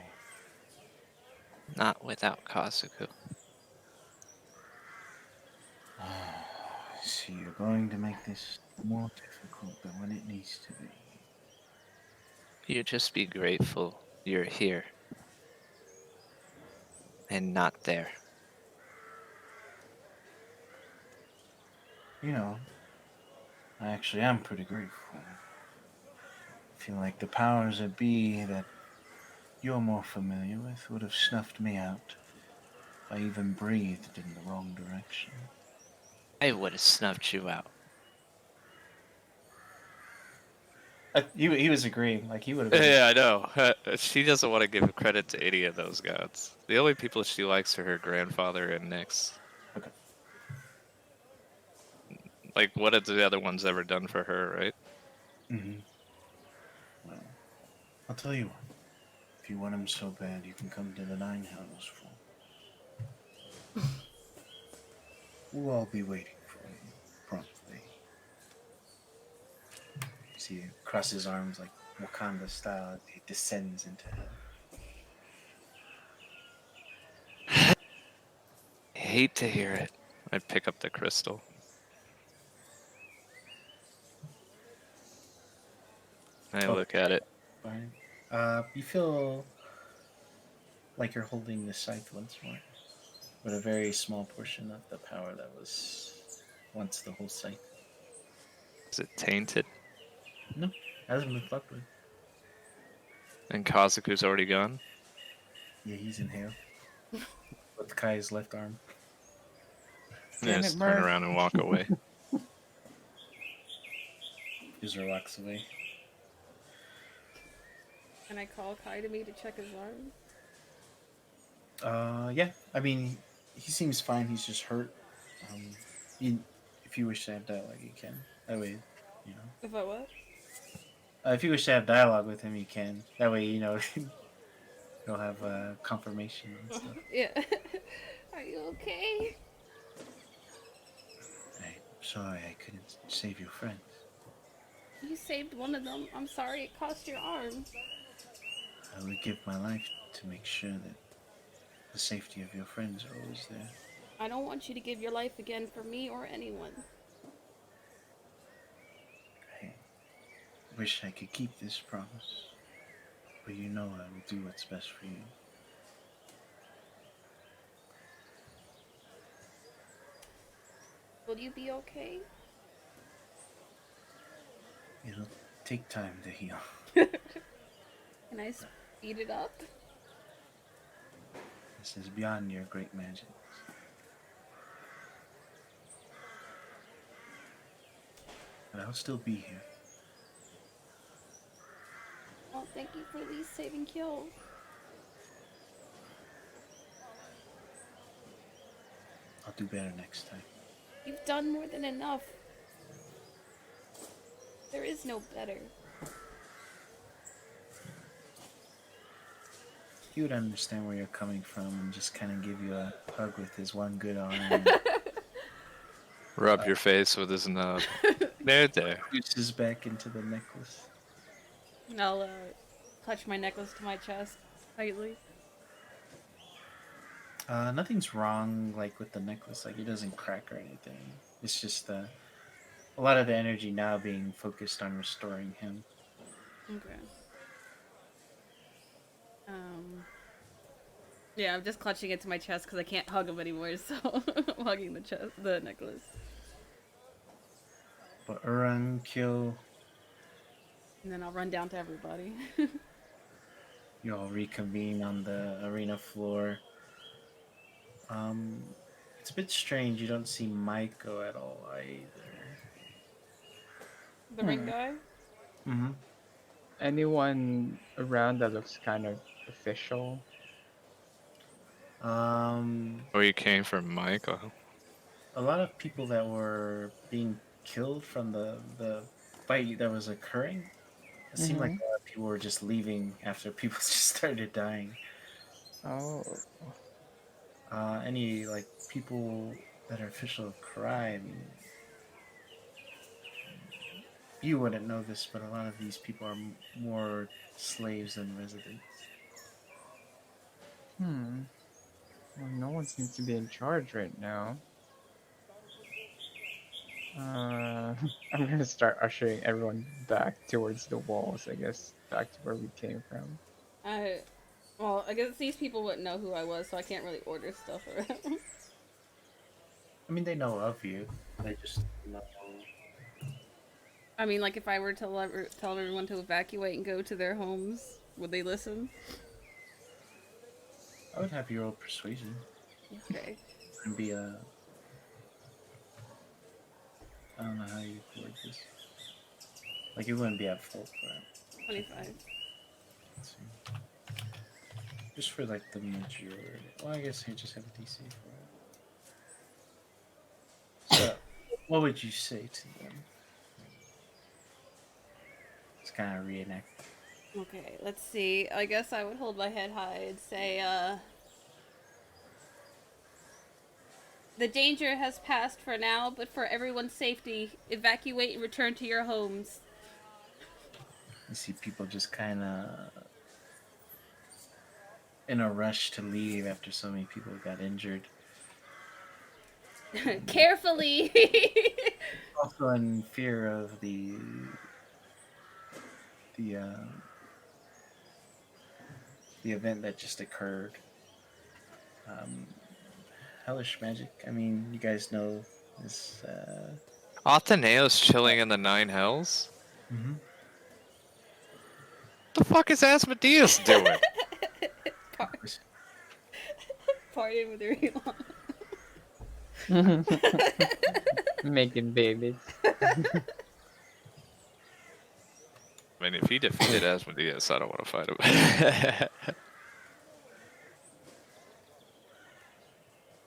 Not without Kazuku. I see you're going to make this more difficult than what it needs to be. You just be grateful you're here and not there. You know, I actually am pretty grateful. I feel like the powers that be that you're more familiar with would have snuffed me out if I even breathed in the wrong direction. I would have snuffed you out. He was agreeing, like he would have been. Yeah, I know. She doesn't want to give credit to any of those gods. The only people she likes are her grandfather and Nyx. Okay. Like, what have the other ones ever done for her, right? Mm-hmm. Well, I'll tell you what. If you want him so bad, you can come to the Nine Hells for. We'll all be waiting for you promptly. You see, he crosses his arms like Wakanda style as he descends into hell. I hate to hear it. I pick up the crystal. I Oh, look at it. fine. You feel like you're holding the scythe once more, but a very small portion of the power that was once the whole scythe. Is it tainted? No, hasn't been fucked with. And Kazuku's already gone? Yeah, he's in hell with Kai's left arm. I Damn it, just turn Murph. around and walk away. Israel walks away. Can I call Kai to me to check his arm? Yeah. I mean, he seems fine. He's just hurt. You, if you wish to have dialogue, you can. That way, you know. If I what? If you wish to have dialogue with him, you can. That way, you know, you'll have confirmation and stuff. Yeah. Are you okay? I'm sorry I couldn't save your friends. You saved one of them. I'm sorry it cost your arm. I would give my life to make sure that the safety of your friends are always there. I don't want you to give your life again for me or anyone. I wish I could keep this promise, but you know I will do what's best for you. Will you be okay? It'll take time to heal. Can I speed it up? This is beyond your great magic. But I'll still be here. Well, thank you for these saving kills. I'll do better next time. You've done more than enough. There is no better. He would understand where you're coming from and just kind of give you a hug with his one good arm. Rub your face with his nub. There. Pushes back into the necklace. And I'll clutch my necklace to my chest tightly. Nothing's wrong, like with the necklace. Like it doesn't crack or anything. It's just a lot of the energy now being focused on restoring him. Okay. Yeah, I'm just clutching it to my chest because I can't hug him anymore, so I'm hugging the necklace. But Uran, Kyo, And then I'll run down to everybody. You all reconvene on the arena floor. Um, it's a bit strange. You don't see Maiko at all either. The ring Hmm. guy? Mm-hmm. Anyone around that looks kind of official? Where you came from, Michael? A lot of people that were being killed from the fight that was occurring. It seemed like Mm-hmm. a lot of people were just leaving after people just started dying. Oh. Any like people that are official of Kurai, I mean, you wouldn't know this, but a lot of these people are more slaves than residents. Hmm. Well, no one seems to be in charge right now. I'm gonna start ushering everyone back towards the walls, I guess, back to where we came from. Well, I guess these people wouldn't know who I was, so I can't really order stuff around. I mean, they know of you. They just know. I mean, like, if I were to tell everyone to evacuate and go to their homes, would they listen? I would have your old persuasion Okay. and be a. I don't know how you word this. Like, you wouldn't be at fault for it. 25. Let's see. Just for like the majority. Well, I guess you just have a DC for it. So, what would you say to them? It's kind of reenact. Okay, let's see. I guess I would hold my head high and say, the danger has passed for now, but for everyone's safety, evacuate and return to your homes. You see people just kind of in a rush to leave after so many people got injured. Carefully! Also in fear of the uh, the event that just occurred. Um, hellish magic. I mean, you guys know this. Atheneo's chilling in the Nine Hells? Mhm. The fuck is Asmodeus doing? Partying with everyone. Making babies. I mean, if he defeated Asmodeus, I don't want to fight him.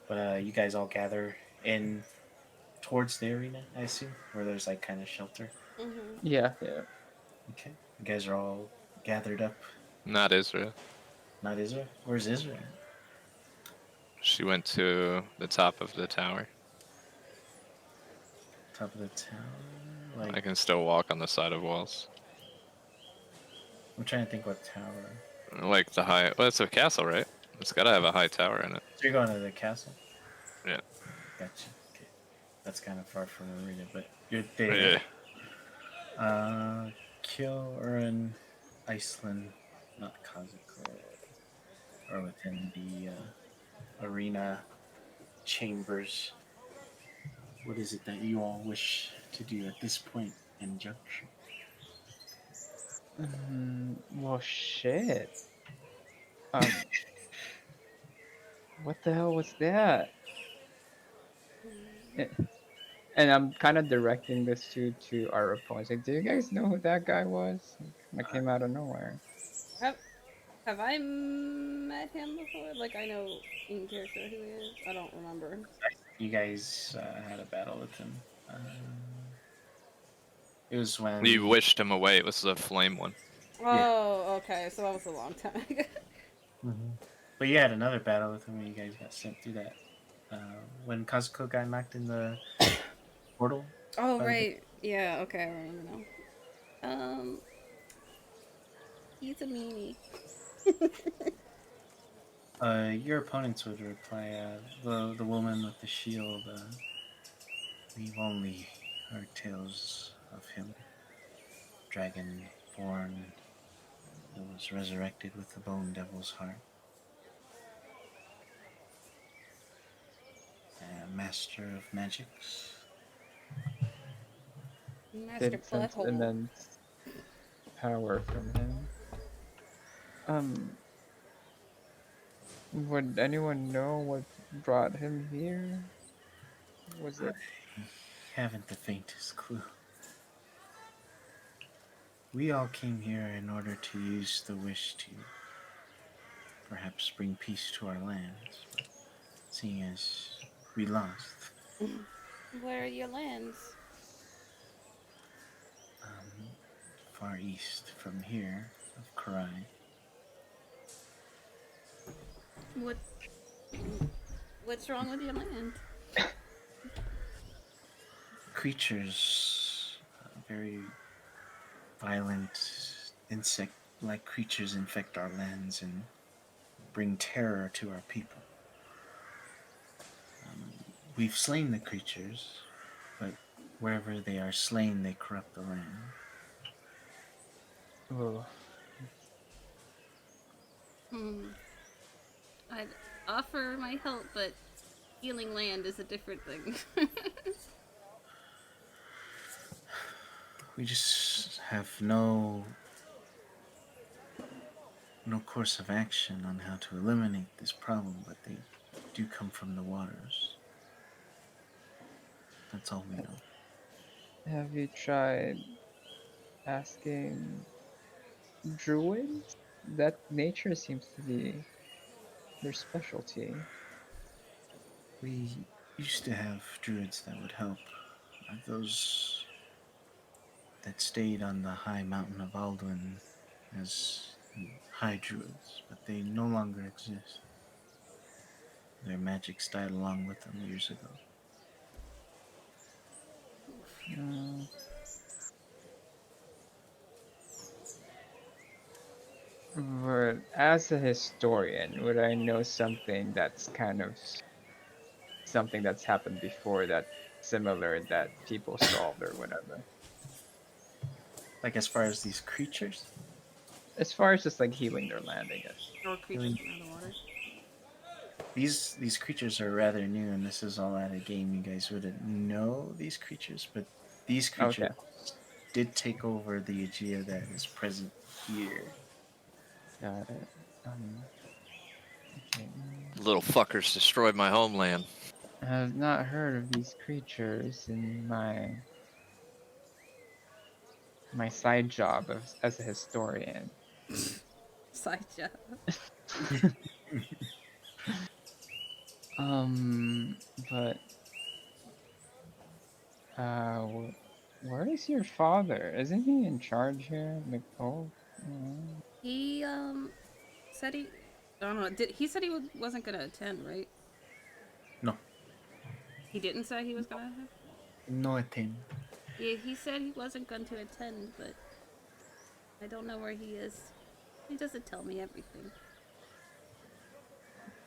But you guys all gather in towards the arena, I assume, where there's like kind of shelter. Mm-hmm. Yeah, yeah. Okay, you guys are all gathered up. Not Israel. Not Israel. Where's Israel? She went to the top of the tower. Top of the town. I Like can still walk on the side of walls. I'm trying to think what tower. Like the high. Well, it's a castle, right? It's gotta have a high tower in it. So you're going to the castle. Yeah. Gotcha. Okay, that's kind of far from arena, but you're there. Yeah. Kill Urin, Aislynn, not Kazuko, are within the arena chambers. What is it that you all wish to do at this point in junction? Well, shit. What the hell was that? Eh, And I'm kind of directing this to our opponents. Like, do you guys know who that guy was? That came out of nowhere. Have I met him before? Like, I know in character who he is. I don't remember. You guys had a battle with him. It was when You wished him away. It was the flame one. Oh, okay. So that was a long time ago. Mhm. But you had another battle with him when you guys got sent through that. When Kazuko got knocked in the portal. Oh, by the- right. Yeah, okay, I remember now. He's a meanie. Your opponents would reply, the woman with the shield, we've only heard tales of him. Dragon born, who was resurrected with the Bone Devil's heart. Master of magics. Master Did sense Butthole. immense power from him. Um, would anyone know what brought him here? Was it? Haven't the faintest clue. We all came here in order to use the wish to perhaps bring peace to our lands, but seeing as we lost, Where are your lands? um, far east from here of Kurai, What? What's wrong with your land? creatures, very violent insect-like creatures infect our lands and bring terror to our people. We've slain the creatures, but wherever they are slain, they corrupt the land. Oh, Hmm. I'd offer my help, but healing land is a different thing. We just have no course of action on how to eliminate this problem, but they do come from the waters. That's all we know. have you tried asking druids? That nature seems to be their specialty. We used to have druids that would help. Those that stayed on the high mountain of Alduin as high druids, but they no longer exist. Their magics died along with them years ago. Mm, but as a historian, would I know something that's kind of something that's happened before that similar that people solved or whatever? Like as far as these creatures, As far as just like healing their land, I guess. Or creatures from out of the water. these creatures are rather new, and this is all out of game. You guys wouldn't know these creatures, but these Okay. creatures did take over the Aegea that is present here. Got it. Okay. Little fuckers destroyed my homeland. I have not heard of these creatures in my side job as a historian. Side job. But where is your father? Isn't he in charge here? Like, oh, He said he. I don't know. He said he wasn't gonna attend, right? No, He didn't say he was gonna attend. no attend. Yeah, he said he wasn't going to attend, but I don't know where he is. He doesn't tell me everything.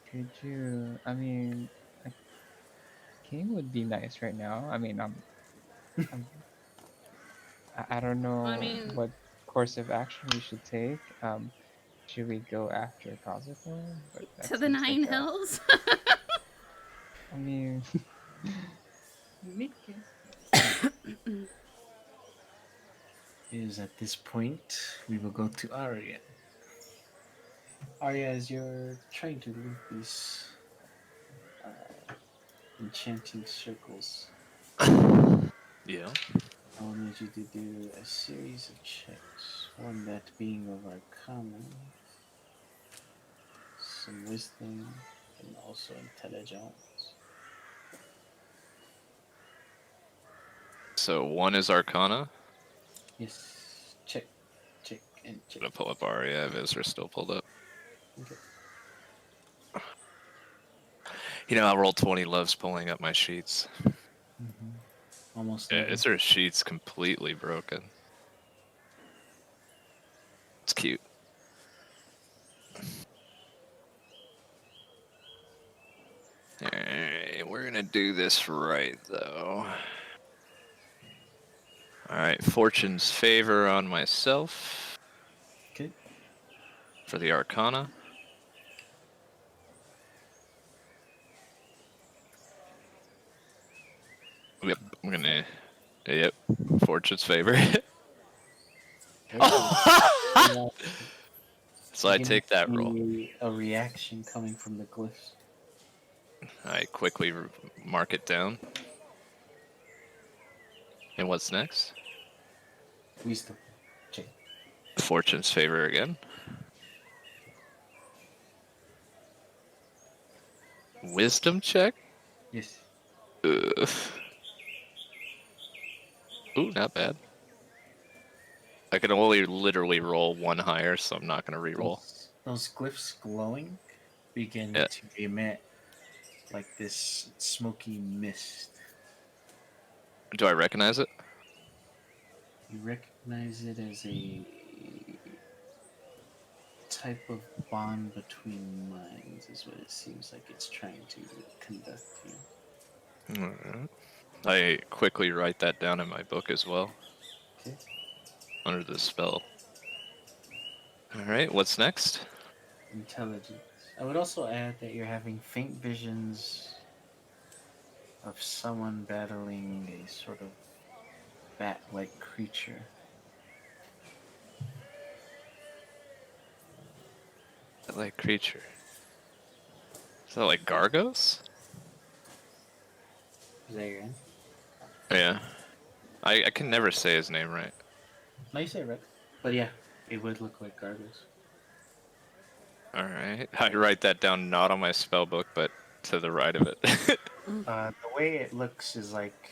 could you? I mean, a king would be nice right now. I mean, I'm I don't know I mean, what course of action we should take. Should we go after Kazuko? But to that the seems like Nine a. Hills. I mean, Is at this point we will go to Arya. Arya, as you're trying to leave these enchanting circles, Yeah. I will need you to do a series of checks. One that being of Arcana, some wisdom, and also intelligence. So one is Arcana. Yes, check, check, and I'm check. gonna pull up Aria if Ezra's still pulled up. Okay. You know how Roll20 loves pulling up my sheets. Almost Yeah, never. Ezra's sheet's completely broken. It's cute. Alright, we're gonna do this right though. Alright, Fortune's favor on myself Okay. for the Arcana. Yep, I'm gonna. Yep, Fortune's favor. okay. It's So I take that You roll. see a reaction coming from the glyphs. I quickly mark it down. And what's next? Wisdom check. Fortune's favor again. Wisdom check? Yes. Ugh. Ooh, not bad. I can only literally roll one higher, so I'm not going to re-roll. Those glyphs glowing begin Yeah. to emit like this smoky mist. Do I recognize it? You recognize it as a type of bond between minds, is what it seems like it's trying to conduct here. Alright. I quickly write that down in my book as well, Okay. under the spell. Alright, what's next? Intelligence. I would also add that you're having faint visions of someone battling a sort of bat-like creature. Like creature. Is that like Gargos? Is that your end? Yeah. I can never say his name right. No, you say it right. But yeah, it would look like Gargos. Alright. I write that down not on my spell book, but to the right of it. The way it looks is like,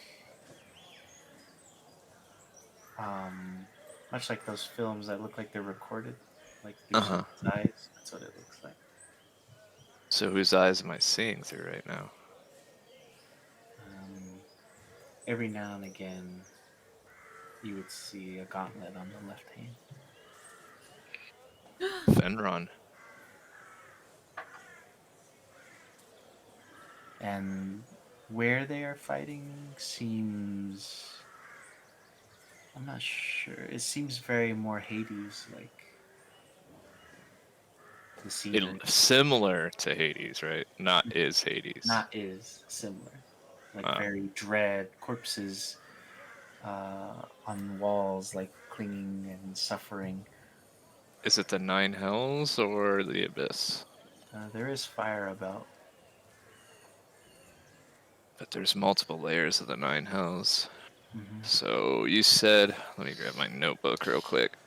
much like those films that look like they're recorded, like through Uh-huh. someone's eyes. That's what it looks like. So whose eyes am I seeing through right now? Every now and again, you would see a gauntlet on the left hand. Fenron. And where they are fighting seems... I'm not sure. It seems very more Hades-like. The scenery. Similar to Hades, right? Not is Hades. Not is similar. Like Ah. very dread corpses on walls, like clinging and suffering. Is it the Nine Hells or the Abyss? There is fire about. But there's multiple layers of the Nine Hells. Mm-hmm. So you said, let me grab my notebook real quick.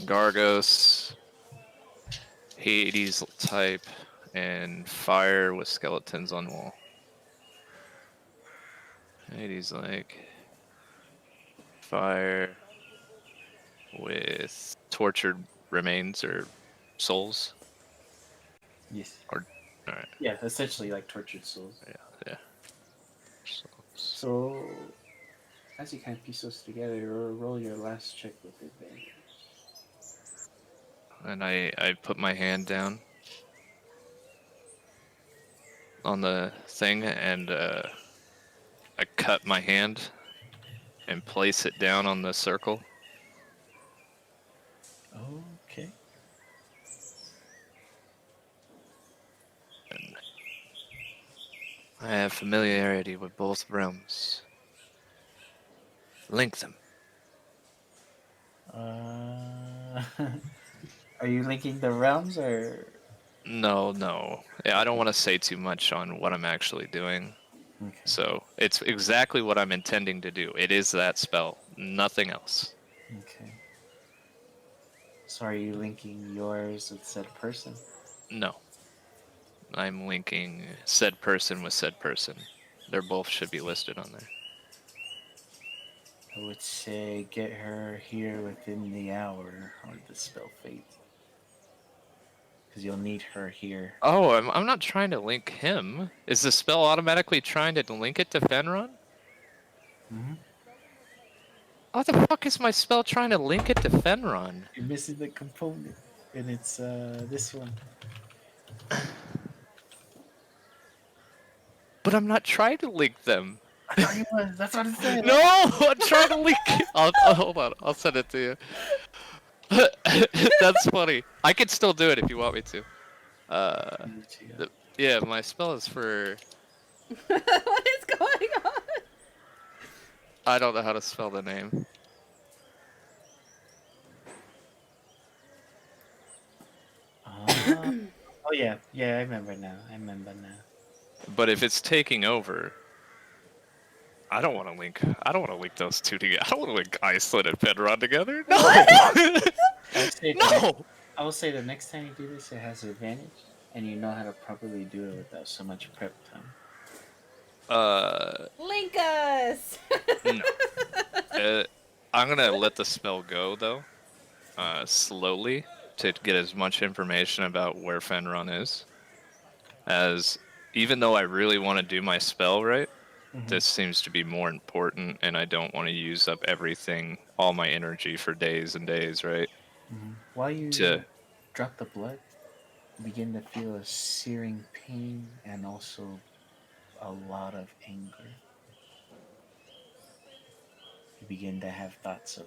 Gargos, Hades type, and fire with skeletons on wall. Hades like fire with tortured remains or souls. Yes. Or alright, Yeah, essentially like tortured souls. yeah. Souls. So, as you kind of piece those together, roll your last check with advantage. And I put my hand down on the thing and I cut my hand and place it down on the circle. Okay. And I have familiarity with both realms. Link them. Are you linking the realms or? No. Yeah, I don't want to say too much on what I'm actually doing. Okay. So it's exactly what I'm intending to do. It is that spell, nothing else. Okay. So are you linking yours with said person? No. I'm linking said person with said person. They're both should be listed on there. I would say get her here within the hour or the spell fades. Because you'll need her here. Oh, I'm not trying to link him. Is the spell automatically trying to link it to Fenron? Mm-hmm. How the fuck is my spell trying to link it to Fenron? You're missing the component, and it's this one. But I'm not trying to link them. I thought you was. That's what it said. No, I'm trying to link it. Hold on, I'll send it to you. That's funny. I can still do it if you want me to. Yeah, my spell is for... What is going on? I don't know how to spell the name. Oh yeah, yeah. I remember now. I remember now. But if it's taking over, I don't want to link. I don't want to link those two together. I don't want to link Aislynn and Fenron together. No, I would say no. I will say the next time you do this, it has advantage, and you know how to properly do it without so much prep time. Link us! No. I'm gonna let the spell go though, slowly to get as much information about where Fenron is. As even though I really want to do my spell right, Mm-hmm. this seems to be more important, and I don't want to use up everything, all my energy for days and days, right? Mm-hmm. While you To drop the blood, you begin to feel a searing pain and also a lot of anger. You begin to have thoughts of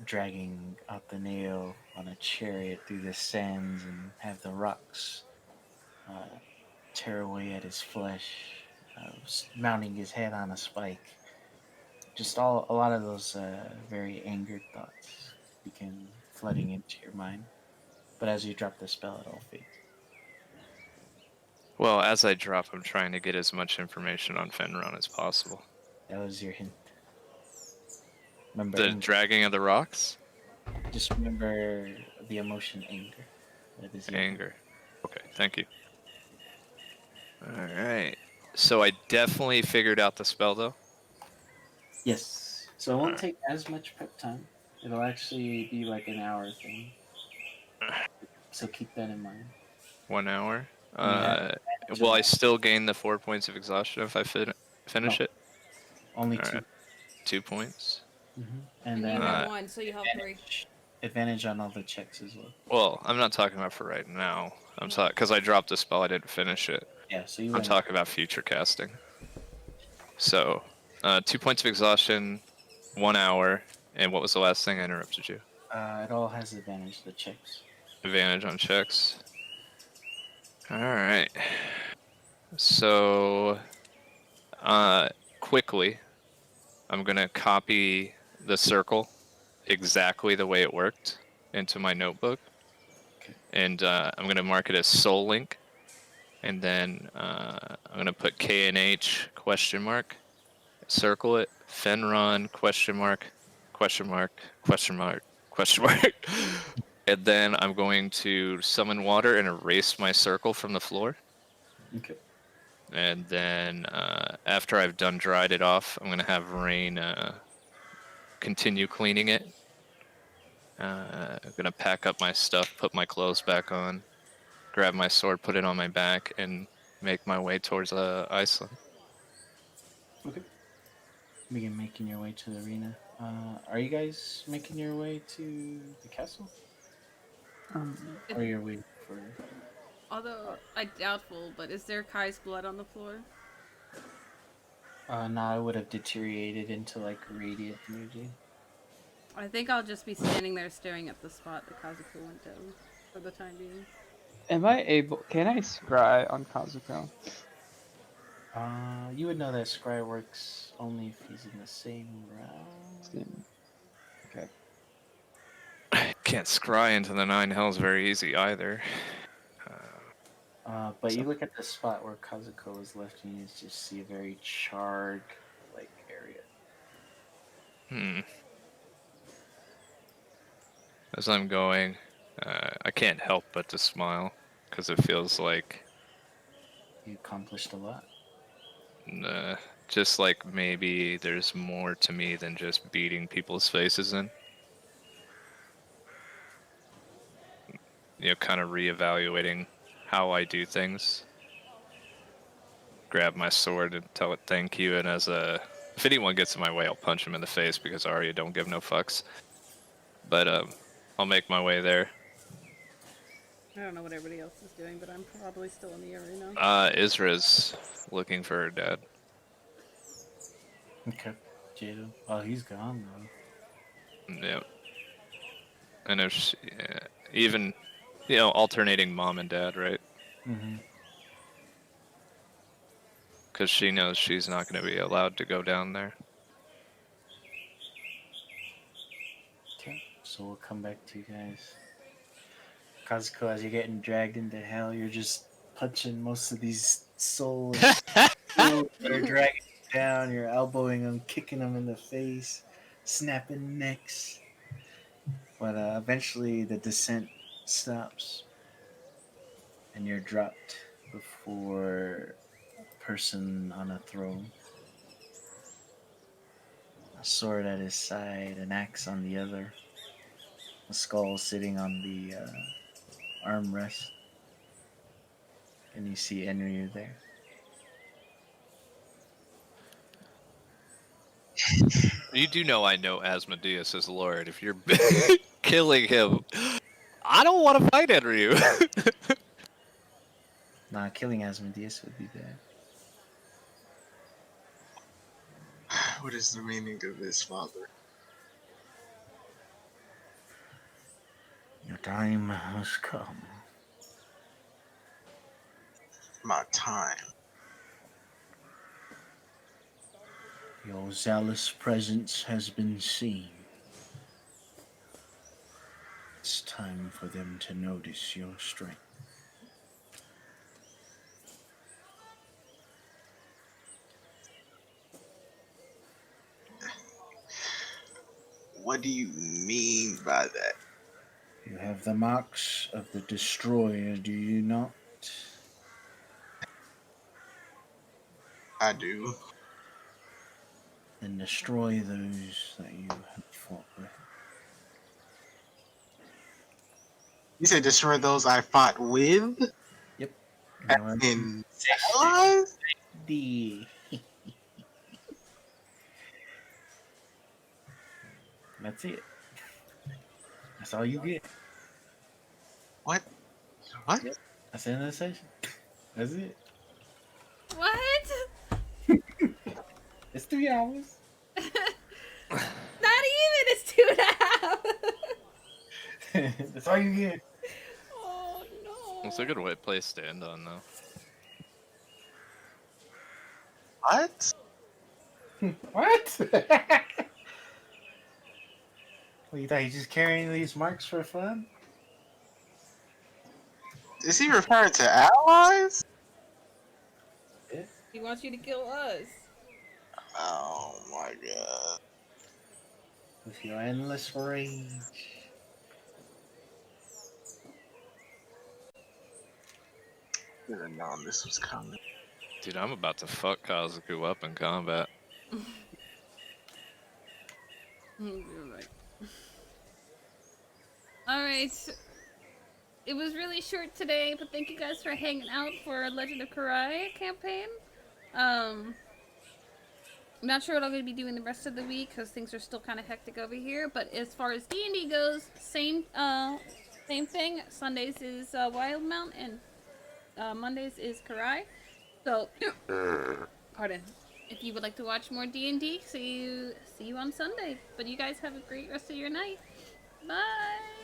dragging out the nail on a chariot through the sands and have the rocks uh, tear away at his flesh, mounting his head on a spike. Just a lot of those very angered thoughts begin flooding into your mind. But as you drop the spell, it all fades. well, as I drop, I'm trying to get as much information on Fenron as possible. That was your hint. Remember The anger. dragging of the rocks, Just remember the emotion anger. That is your hint. anger. Okay, thank you. All right. So I definitely figured out the spell though. Yes. So it won't Alright. take as much prep time. It'll actually be like an hour thing. So keep that in mind. 1 hour. And you have advantage Will on I all. still gain the 4 points of exhaustion if I No, finish it? only All two. right, 2 points. And And you then have Uh, one, so you have three. advantage on all the checks as well. well, I'm not talking about for right now. I'm No. talking because I dropped the spell, I didn't finish it. Yeah. So you I'm went. talking about future casting. So, 2 points of exhaustion, 1 hour, and what was the last thing I interrupted you? It all has advantage. The checks. Advantage on checks. All right. So, quickly, I'm gonna copy the circle exactly the way it worked into my notebook, Okay. and I'm gonna mark it as Soul Link, and then I'm gonna put KNH question mark, circle it, Fenron question mark, question mark, question mark, question mark, and then I'm going to summon water and erase my circle from the floor. Okay. And then after I've done dried it off, I'm gonna have Rain continue cleaning it. I'm gonna pack up my stuff, put my clothes back on, grab my sword, put it on my back, and make my way towards Iceland. Okay. Begin making your way to the arena. Are you guys making your way to the castle, or you're waiting for? Although I doubtful, but is there Kai's blood on the floor? Now I would have deteriorated into like radiant energy. I think I'll just be standing there staring at the spot that Kazuko went down for the time being. Am I able? Can I scry on Kazuko? You would know that Scry works only if he's in the same realm. Same. Okay. Can't scry into the nine hells very easy either. But So- you look at the spot where Kazuko was left, and you just see a very charred, like area. As I'm going, I can't help but to smile because it feels like You accomplished a lot. just like maybe there's more to me than just beating people's faces in. You know, kind of reevaluating how I do things. Grab my sword and tell it thank you, and if anyone gets in my way, I'll punch him in the face because Arya don't give no fucks. But I'll make my way there. I don't know what everybody else is doing, but I'm probably still in the arena. Izra's looking for her dad. Okay. Jado. Oh, he's gone though. Yeah. And if she, even, alternating mom and dad, right? Mm-hmm. Because she knows she's not going to be allowed to go down there. Okay. So we'll come back to you guys. Kazuko, as you're getting dragged into hell, you're just punching most of these souls. You're dragging them down, you're elbowing them, kicking them in the face, snapping necks. But eventually the descent stops and you're dropped before a person on a throne. A sword at his side, an axe on the other, a skull sitting on the armrest. And you see Enryu there. You do know I know Asmodeus is Lord. If you're killing him, I don't want to fight Enryu. Nah, killing Asmodeus would be bad. What is the meaning of this, Father? Your time has come. My time. Your zealous presence has been seen. It's time for them to notice your strength. What do you mean by that? You have the marks of the destroyer, do you not? I do. Then destroy those that you have fought with. You said destroy those I fought with? Yep. As in allies? D. That's it. That's all you get. What? What? Yep. That's the end of the session. That's it. What? It's 3 hours. Not even. It's 2.5. That's all you get. Oh no. It's a good place to end on, though. What? What? Well, you thought you just carrying these marks for fun? Is he referring to allies? He wants you to kill us. Oh my god. With your endless rage. Should have known this was coming. Dude, I'm about to fuck Kazuku up in combat. Alright. It was really short today, but thank you guys for hanging out for Legend of Kurai campaign. I'm not sure what I'm going to be doing the rest of the week because things are still kind of hectic over here. But as far as D&D goes, same thing. Sundays is Wildmount and Mondays is Kurai. So, pardon. If you would like to watch more D&D, see you on Sunday. But you guys have a great rest of your night. Bye.